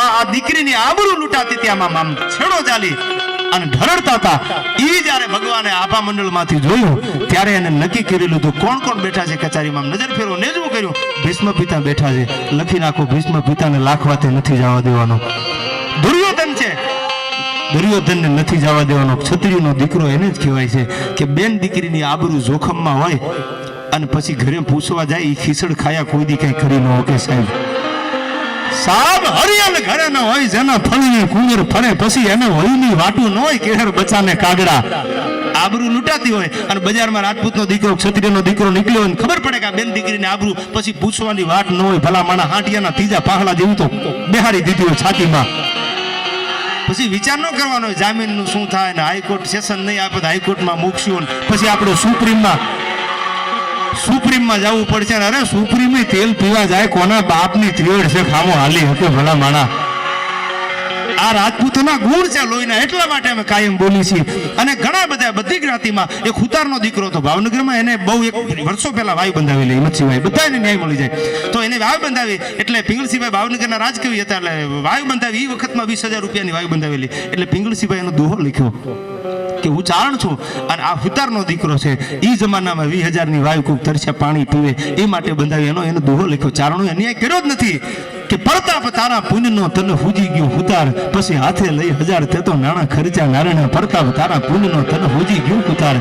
આ દીકરીની આબરૂ લૂંટાતી હતી, આમાં છેડો ચાલી અને ઢરડતા હતા. ઈ જ્યારે ભગવાને આભા મંડળમાંથી જોયું ત્યારે એને નક્કી કરેલું હતું કોણ કોણ બેઠા છે કચારીમાં. નજર ફેરવો, નેજવું કર્યું, ભીષ્મ પિતા બેઠા છે. લખી નાખો, ભીષ્મ પિતાને લાખવાતે નથી જવા દેવાનો. દુર્યોધન છે, દુર્યોધનને નથી જવા દેવાનો. ક્ષત્રિયનો દીકરો એને જ કહેવાય છે કે બેન દીકરીની આબરૂ જોખમમાં હોય અને પછી ઘરે પૂછવા જાય એ ખીચડ ખાયા કોઈ દી કઈ કરી ન હોકે સાહેબ. સાહેબ હરિયલ ઘરે ન હોય જેના ફળની કુંગર ફળે પછી એને વહીની વાટું ન હોય કેહર બચાને કાગડા. આબરૂ લૂંટાતી હોય અને બજારમાં રાજપૂતનો દીકરો ક્ષત્રિયનો દીકરો નીકળ્યો હોય ખબર પડે કે આ બેન દીકરીને આબરૂ, પછી પૂછવાની વાત ન હોય. ભલા માણા હાંટિયાના ત્રીજા પાહલા જેવું તો બેહારી દીધી હોય છાતીમાં. પછી વિચાર ન કરવાનો હોય જામીનનું શું થાય ને હાઈકોર્ટ સેશન નહીં આપે તો હાઈકોર્ટમાં મૂકશું, પછી આપણે સુપ્રીમમાં જવું પડશે. અરે સુપ્રીમ તેલ પીવા જાય કોના બાપની ત્રિવેડ છે ખામો હાલી હતો. ભલા માણા આ રાજપૂતોના ગુણ છે લોહીના, એટલા માટે અમે કાયમ બોલી છીએ. અને ઘણા બધા બધી જ્ઞાતિમાં એક હુતારનો દીકરો હતો ભાવનગરમાં, એને બહુ એક વર્ષો પહેલા વાયુ બંધાવેલી હિંમતસિંહભાઈ, બધાને ન્યાય મળી જાય તો એને વાયુ બંધાવી. એટલે પિંગળસિંહભાઈ ભાવનગરના રાજકવિ હતા, એટલે વાયુ બંધાવી. એ વખતમાં 20,000 રૂપિયાની વાયુ બંધાવેલી. એટલે પિંગળસિંહભાઈ એનો દોહો લખ્યો કે હું ચારણ છું અને આ હુતારનો દીકરો છે. એ જમાનામાં 20,000ની વાયુ કોક તરસ્યા પાણી પીવે એ માટે બંધાવ્યો. એનો દોહો લખ્યો. ચારણોએ અન્યાય કર્યો જ નથી કે પ્રતાપ તારા પુણ્યનો તને હુજી ગયો હુતાર, પછી હાથે લઈ 1000 તે તો નાણા ખર્ચા નારાયણ, પ્રતાપ તારા પુણ્યનો તને હુજી ગયો હુતાર.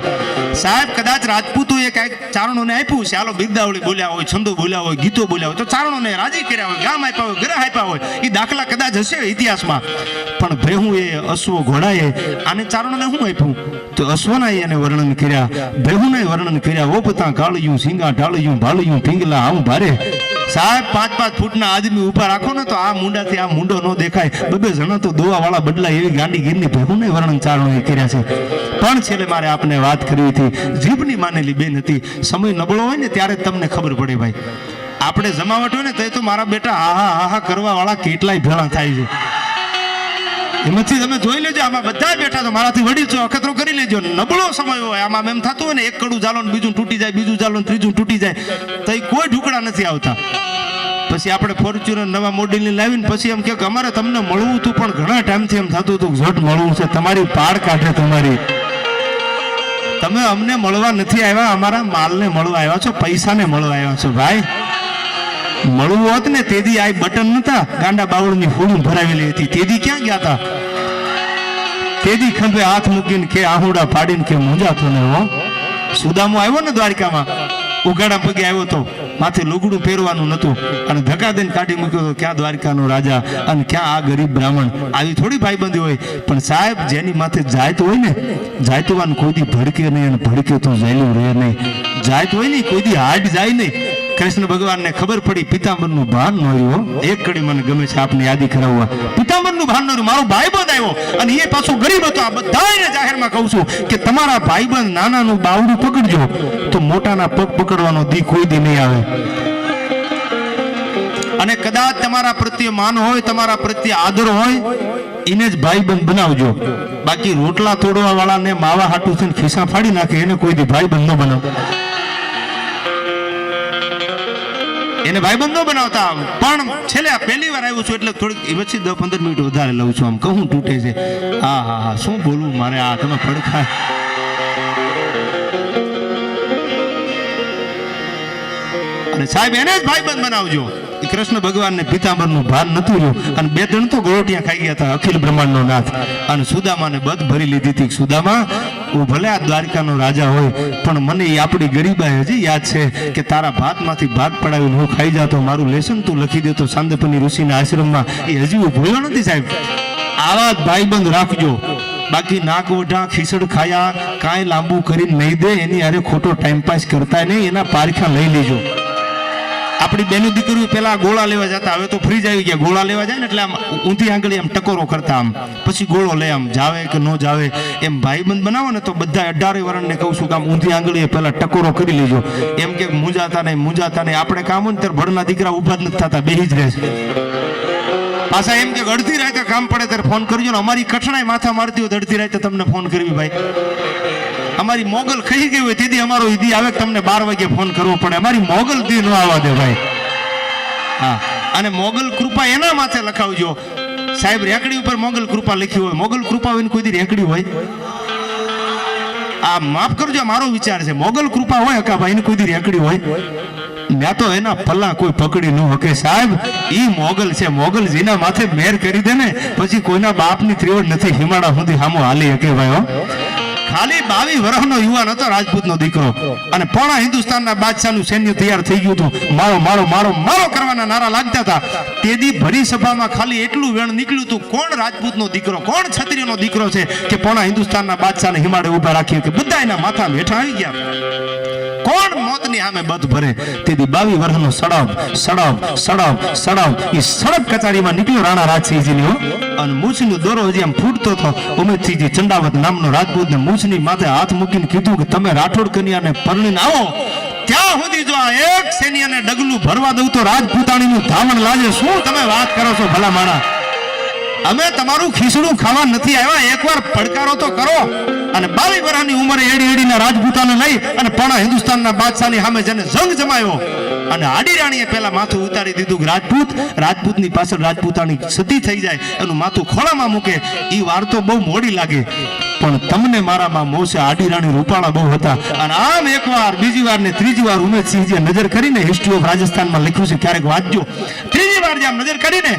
સાહેબ કદાચ રાજપૂતોએ કાંઈક ચારણોને આપ્યું છે, હાલો બિરદાવળી બોલ્યા હોય, છંદો બોલ્યા હોય, ગીતો બોલ્યા હોય, તો ચારણોને રાજી કર્યા હોય, ગામ આપ્યા હોય, ગ્રહ આપ્યા હોય, એ દાખલા કદાચ હશે ઇતિહાસમાં. પણ ભેહું એ અશ્વો ઘોડાએ આને ચારણોને શું આપ્યું? તો અશ્વના એને વર્ણન કર્યા, ભેહુના વર્ણન કર્યા. ઓપતા કાળિયું સિંગા ઢાળિયું ભાળિયું પિંગલા આવું ભારે. સાહેબ 5-5 ફૂટના આદમી ઉભા રાખો ને તો આ મુંડાથી આ મુંડો ન દેખાય. 2 જણા તો દોવા વાળા બદલાય એવી ગાંડી ગીરની ભેહુને વર્ણન ચારણોએ કર્યા છે. પણ છેલ્લે મારે આપને વાત કરવી હતી, જીભની માનેલી બેન હતી. સમય નબળો હોય ને ત્યારે તમને ખબર પડે ભાઈ. આપણે જમાવટ હોય ને તો મારા બેટા આહા કરવા વાળા કેટલાય ભેળા થાય છે. એમાંથી તમે જોઈ લેજો, આમાં બધા બેઠા તો મારાથી વડીલ છો, અખતરો કરી લેજો. નબળો સમય હોય આમાં એમ થતું હોય ને, એક કડું ચાલો ને બીજું તૂટી જાય, બીજું ચાલો ને ત્રીજું તૂટી જાય, તો કોઈ ઢુકડા નથી આવતા. પછી આપણે ફોર્ચ્યુનર નવા મોડેલની લાવીને પછી એમ કે અમારે તમને મળવું હતું, પણ ઘણા ટાઈમથી એમ થતું હતું ઝટ મળવું છે. તમારી પાડ કાઢે તમારી. તમે અમને મળવા નથી આવ્યા, અમારા માલને મળવા આવ્યા છો, પૈસાને મળવા આવ્યા છો ભાઈ. મળવું હોત ને તેદી આ બટન નતા, ગાંડા બાવળની ફૂલું ભરાવેલી હતી, તેદી ક્યાં ગયા હતા? તેદી ખંભે હાથ મૂકીને કે આહુડા પાડીને કે મૂંઝાતો ને હો. સુદામો આવ્યો ને દ્વારકામાં, ઉઘાડા પગે આવ્યો તો, માથે લુગડું પહેરવાનું નતું અને ધક્કા દઈને કાઢી મૂક્યો તો ક્યાં દ્વારકાનો રાજા અને ક્યાં આ ગરીબ બ્રાહ્મણ. આવી થોડી ભાઈબંધી હોય. પણ સાહેબ જેની માથે જાયત હોય ને, જાયતવાન કોઈ દી ભડકે નહીં અને ભડકે તો જાયલું રહે નહીં. જાયત હોય ને કોઈ દી હાડ જાય નહીં. કૃષ્ણ ભગવાનને ખબર પડી પિતાંબરનું ભાન ન રહ્યું. એક કડી મને ગમે છે આપને યાદી કરાવવા. પિતાંબરનું ભાન ન રહ્યું, મારો ભાઈબંધ આવ્યો અને એ પાછો ગરીબ હતો. આ બધાને જાહેરમાં કહું છું કે તમારા ભાઈબંધ નાનાનું બાવડું પકડજો તો મોટાના પગ પકડવાનો દી કોઈ દી નહીં આવે. અને કદાચ તમારા પ્રત્યે માન હોય, તમારા પ્રત્યે આદર હોય, એને જ ભાઈબંધ બનાવજો. બાકી રોટલા તોડવા વાળાને માવા હાટું થઈને ખિસ્સા ફાડી નાખે એને કોઈ દી ભાઈબંધ ન બનાવતો. એને ભાઈબંધ ન બનાવતા. પણ છેલ્લે પહેલી વાર આવ્યું છું એટલે થોડીક પછી 10-15 મિનિટ વધારે લઉં છું. આમ કહું તૂટે છે. હા શું બોલવું મારે, આ તમે પડખા. અને સાહેબ એને જ ભાઈબંધ બનાવજો. કૃષ્ણ ભગવાનને પિતાંબરનું ભાન નતું રહ્યું અને 2 જણ તો ગોળટિયા ખાઈ ગયા હતા, અખિલ બ્રહ્માંડનો નાથ. અને સુદામાને બધ ભરી લીધી હતી. સુદામા હું ભલે આ દ્વારકાનો રાજા હોય પણ મને એ આપણી ગરીબાઈ હજી યાદ છે કે તારા ભાતમાંથી ભાગ પડાવીને હું ખાઈ જાતો, મારું લેસન તું લખી દેતો સાંદપની ઋષિના આશ્રમમાં. એ હજી હું ભૂલ્યો નથી સાહેબ. આવા જ ભાઈબંધ રાખજો. બાકી નાક ઓઢા ખીસડ ખાયા કાંઈ લાંબુ કરીને નહીં દે, એની અરે ખોટો ટાઈમપાસ કરતા નહીં, એના પારખા લઈ લેજો. આપણી બેનું દીકરીઓ પેલા ગોળા લેવા જતા, હવે તો ફ્રીજ આવી ગયા. ગોળા લેવા જાય ને એટલે આમ ઊંધી આંગળી આમ ટકોરો કરતા, આમ પછી ગોળો લે, આમ જાવે કે ન જાવે. એમ ભાઈબંધ બનાવો ને તો બધા 18 વર્ષને કહું છું કે આમ ઊંધી આંગળીએ પેલા ટકોરો કરી લેજો. એમ કે મૂંઝાતા નહીં. આપણે કામ હોય ને ત્યારે ભડના દીકરા ઉભા જ નથી થતા, બેહી જ રહે છે. પાછા એમ કે અડધી રાતે કામ પડે ત્યારે ફોન કરજો ને. અમારી કઠણાઈ માથા મારતી હોય અડધી રાતે તમને ફોન કરવી ભાઈ. અમારી મોગલ ખાઈ ગઈ હોય તેથી અમારો ઈદી આવે તમને 12 વાગે ફોન કરવો પડે. અમારી મોગલ દી ન આવવા દે ભાઈ. હા, અને મોગલ કૃપા એના માથે લખાવજો સાહેબ. રેકડી ઉપર મોગલ કૃપા લખી હોય. મોગલ કૃપા હોય ને કોઈ દી રેકડી હોય? આ માફ કરજો, મારો વિચાર છે. મોગલ કૃપા હોય કા ભાઈ ને કોઈ દી રેકડી હોય? મેં તો એના પલ્લા કોઈ પકડી ન શકે સાહેબ. ઈ મોગલ છે. મોગલ જેના માથે મેર કરી દે ને પછી કોઈના બાપની ત્રિવડ નથી હિમાડા સુધી સામો હાલી શકે ભાઈ. હો, ખાલી 22 વર્ષનો યુવાન હતો, રાજપૂતનો દીકરો, અને પોણા હિન્દુસ્તાનના બાદશાહનું સૈન્ય તૈયાર થઈ ગયું હતું. મારો મારો મારો મારો કરવાના નારા લાગતા હતા. તેદી ભરી સભામાં ખાલી એટલું વેણ નીકળ્યું હતું, કોણ રાજપૂતનો દીકરો, કોણ ક્ષત્રિયનો દીકરો છે કે પોણા હિન્દુસ્તાનના બાદશાહને હિમાડે ઉભા રાખી કે બધા એના માથા હેઠા આવી ગયા. કોણ મોતની સામે બધ ભરે? તેથી 22 વર્ષનો સડાવ એ સડક કચારીમાં નીકળ્યો રાણા રાજસિંહજીની. અને મૂછનો દોરો હજી આમ ફૂટતો હતો. ઉમેદસિંહજી ચંડાવત નામનો રાજપૂતને મૂછની માથે હાથ મૂકીને કીધું કે તમે રાઠોડ કન્યાને પરણીને આવો ત્યાં સુધી જો આ એક સૈન્યને ડગલું ભરવા દઉં તો રાજપૂતાણીનું ધાવણ લાગે. શું તમે વાત કરો છો ભલા માણા? અમે તમારું ખીસડું ખાવા નથી આવ્યા, એકવાર પડકારો તો કરો. અને 22 વર્ષની ઉંમરે એડીના રાજપૂતાને લઈ અને પોણા હિન્દુસ્તાનના બાદશાહની સામે જેને જંગ જમાયો અને આડી રાણીએ પેલા માથું ઉતારી દીધું કે રાજપૂતની પાછળ રાજપૂતાણી સતી થઈ જાય, એનું માથું ખોળામાં મૂકે. એ વાર તો બહુ મોડી લાગે. પણ તમને મારામાં મોહ છે. આડી રાણી રૂપાળા બહુ હતા. અને આમ એકવાર, બીજી વાર ને ત્રીજી વાર ઉમેદસિંહજીએ નજર કરીને હિસ્ટ્રી ઓફ રાજસ્થાનમાં લખ્યું છે, ક્યારેક વાંચજો. ત્રીજી વાર જેમ નજર કરીને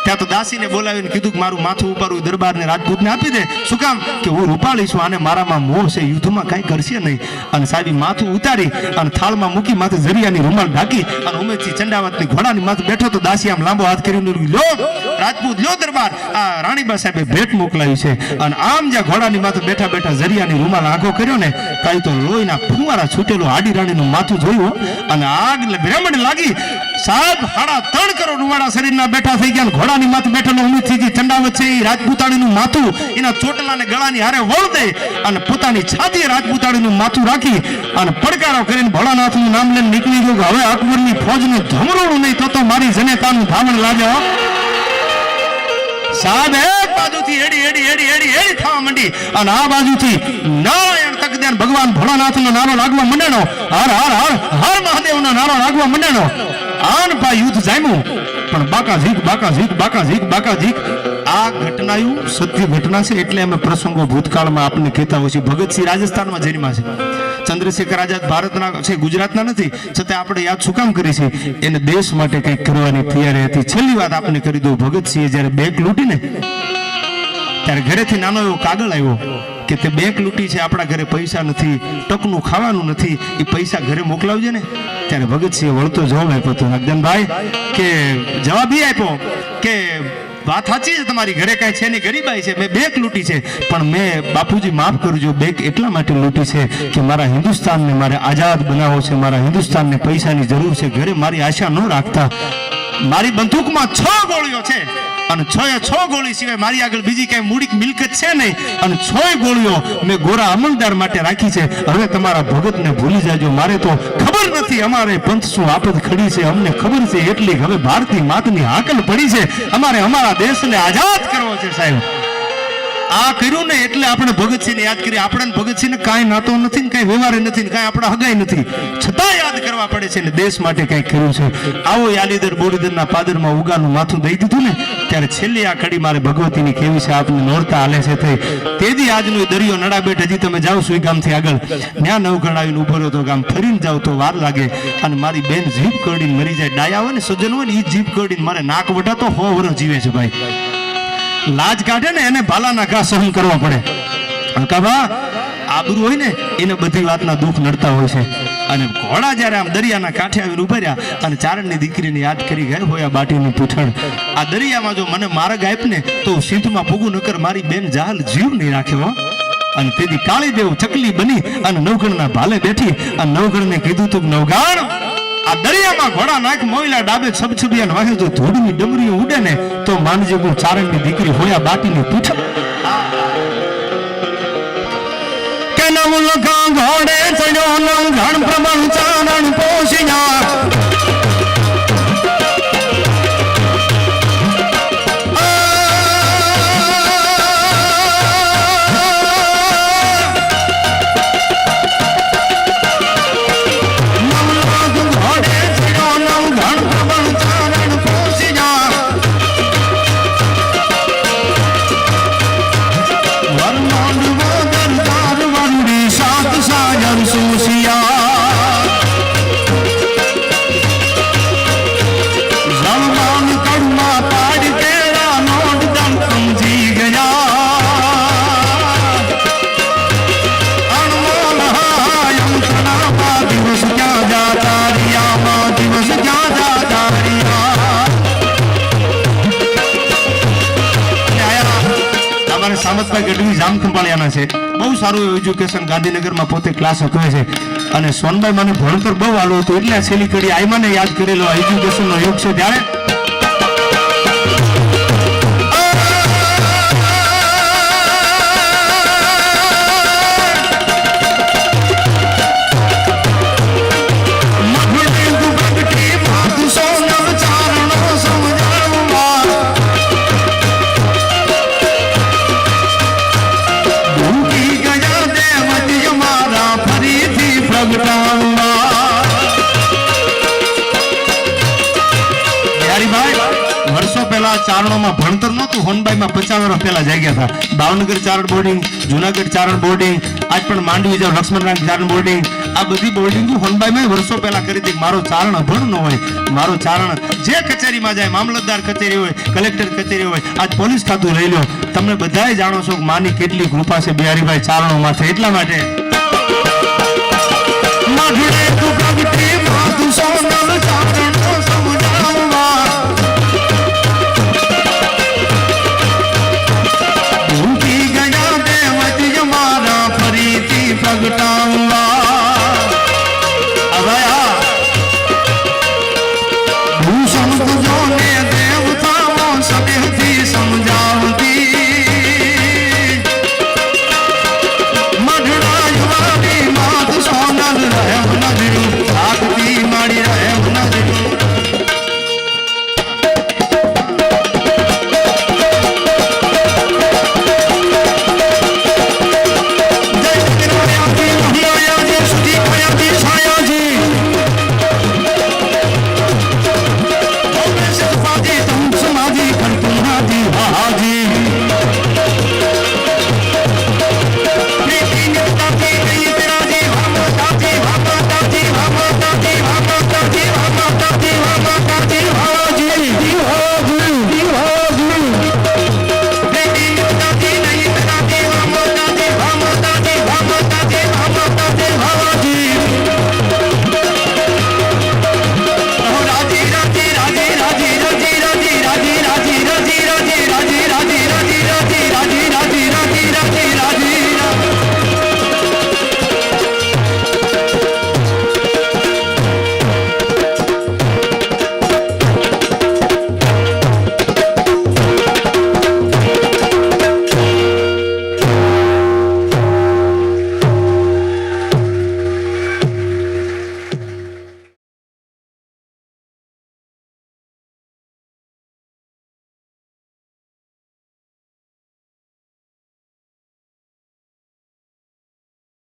ત્યાં તો દાસીને બોલાવીને કીધું કે મારું માથું ઉપાડું દરબારને રાજપૂતને આપી દે. શું કામ? કે હું રૂપાળી છું, આને મારામાં મોહ છે, યુદ્ધમાં કાંઈ કરશે નહીં. અને સાહેબ માથું ઉતારી અને થાળમાં મૂકી માથે જરિયાની રૂમાલ ઢાંકી અને ઉમેદસિંહ ચંડાવતની ઘોડાની માથે બેઠો તો દાસી આમ લાંબો હાથ કરીને લો રાજપૂત, લો દરબાર, આ રાણીબા સાહેબે ભેટ મોકલાવી છે. અને આમ જ્યાં ઘોડાની માથે બેઠા બેઠા જરિયાની રૂમાલ આંખો કર્યો ને, કાંઈ તો લોહીના ફુવારા છૂટેલું આડી રાણીનું માથું જોયું અને આગ બ્રાહ્મણ લાગી. સાહેબ 3.5 કરોડ રૂવાડા શરીરના બેઠા થઈ ગયા. ઘોડાની માથે બેઠેલો ઉમેદસિંહજી ચંડાવત છે, એ રાજપૂતાણીનું માથું એના ચોટલાને ગળાની હારે વળ દે અને પોતાની છાતીએ રાજપૂતાણીનું માથું રાખી અને પડકારો કરીને ભોળાનાથનું નામ લઈને નીકળી ગયો કે હવે અકબરની ફોજનું ધમરોડું નહીં તો મારી જનેતાનું ધામણ લાગે. સાહેબ એક બાજુથી એડી એડી એડી એડી એડી થવા માંડી અને આ બાજુથી નારાયણ તકદેન ભગવાન ભોળાનાથનો નારો લાગવા માંડ્યો. હર હર હર હર મહાદેવનો નારો લાગવા માંડ્યો. આન પા યુદ્ધ જામ્યું, પણ બાકા ઝીક બાકા ઝીક બાકા ઝીક બાકા ઝીક. આ ઘટનાયું સત્ય ઘટના છે, એટલે અમે પ્રસંગો ભૂતકાળમાં આપને કહેતા હોય છે. ભગતસિંહ રાજસ્થાનમાં જન્મ્યા છે, ચંદ્રશેખર આઝાદ ભારતના છે, ગુજરાતના નથી, છતાં આપણે યાદ શું કામ કરી છે? એને દેશ માટે કંઈક કરવાની તૈયારી હતી. છેલ્લી વાત આપને કરી દઉં. ભગતસિંહે જ્યારે બેંક લૂંટીને ત્યારે ઘરેથી નાનો એવો કાગળ આવ્યો કે તે બેંક લૂંટી છે, આપણા ઘરે પૈસા નથી, ટકનું ખાવાનું નથી, એ પૈસા ઘરે મોકલાવજે ને. ત્યારે ભગતસિંહે વળતો જવાબ આપ્યો હતો નાગદાનભાઈ, કે જવાબ એ આપ્યો કે વાત સાચી છે તમારી, ઘરે કાંઈ છે નહીં, ગરીબાઈ છે, મેં બેંક લૂંટી છે, પણ મેં બાપુજી માફ કરજો, બેંક એટલા માટે લૂંટી છે કે મારા હિન્દુસ્તાનને મારે આઝાદ બનાવવો છે, મારા હિન્દુસ્તાનને પૈસાની જરૂર છે. ઘરે મારી આશા ન રાખતા. મારી બંદૂકમાં 6 ગોળીઓ છે અને 6 ગોળી સિવાય મારી આગળ બીજી કઈ મૂડી મિલકત છે નહીં, અને 6 ગોળીઓ મેં ગોરા અમલદાર માટે રાખી છે. હવે તમારા ભગતને ભૂલી જાજો, મારે તો ખબર નથી અમારે પંથ શું આફત ખડી છે, અમને ખબર છે એટલી હવે ભારતીય માતની હાકલ પડી છે, અમારે અમારા દેશને આઝાદ કરવો છે. સાહેબ આ કર્યું ને એટલે આપણે ભગતસિંહને યાદ કરીએ. આપણે ભગતસિંહને કાંઈ નાતો નથી ને કાંઈ વ્યવહાર નથી ને કાંઈ આપણા હગાઈ નથી, છતાં યાદ કરવા પડે છે ને દેશ માટે કંઈક કર્યું છે. આવો યાલીદર બોડીદરના પાદરમાં ઉગાનું માથું દઈ દીધું ને, ત્યારે છેલ્લી આ કડી મારે ભગવતીની કેવી છે, આપને નોરતા હાલે છે થઈ. તેજી આજનો દરિયો નડાબેટ હજી તમે જાઓ છો એ ગામથી આગળ, ત્યાં નવઘણ આવીને ઉભો રહ્યો તો ગામ ફરીને જાવ તો વાર લાગે. અને મારી બેન જીભ કરડીને મરી જાય. ડાયા હોય ને સજ્જન હોય ને એ જીભ કરડીને મારે નાક વટાતો 100 વર્ષ જીવે છે ભાઈ. લાજ કાઢે ને એને ભાલાના ઘા સહન કરવા પડે. કાબા આબરૂ હોય ને એને બધી વાતના દુઃખ નડતા હોય છે. અને ઘોડા જ્યારે આમ દરિયાના કાંઠે આવીને ઉભા રહ્યા અને ચારણની દીકરીને યાદ કરી ગયા હોય આ બાટીની પૂંછડ, આ દરિયામાં જો મને માર્ગ આપ ને તો સિંધમાં પૂગું નકર મારી બેન જહાલ જીવ નહીં રાખ્યો. અને તેથી કાળી દેવ ચકલી બની અને નવઘણના ભાલે બેઠી અને નવઘણને કીધું તું નવઘણ આ દરિયામાં ઘોડા નાખ મોઈલા ડાબે છબછબિયા વાહે જો ધોળની ડમરીઓ ઉડે ને તો માનજે હું ચારણની દીકરી હોયા બાટીની પૂછ. કે નવ લખા ઘોડે ચડ્યો નવઘણ પ્રબળ ચારણ પોષિયા. ગઢવી જામખંભાળિયાના છે, બહુ સારું એવું એજ્યુકેશન ગાંધીનગરમાં પોતે ક્લાસ આપે છે. અને સોનભાઈ મને ભણતર બહુ આલો હતું એટલે છેલ્લી કડી આઈમાને યાદ કરેલો એજ્યુકેશનનો યુગ છે. ત્યારે મારા ચારણોમાં ભણતર નહોતું. હોનબાઈમાં 50 વર્ષ પહેલા જાગ્યા હતા. ભાવનગર ચારણ બોર્ડિંગ, જુનાગઢ ચારણ બોર્ડિંગ, આજ પણ માંડવી જાવ લક્ષ્મણરામ ચારણ બોર્ડિંગ, આ બધી બોર્ડિંગ હોનબાઈમાં વર્ષો પહેલા કરી હતી. મારો ચારણ અભણ ન હોય, મારો ચારણ જે કચેરીમાં જાય, મામલતદાર કચેરી હોય, કલેક્ટર કચેરી હોય, આજ પોલીસ ખાતું લઈ લો, તમે બધાય જાણો છો કે માની કેટલી કૃપા છે બિહારીભાઈ ચારણો માથે. એટલા માટે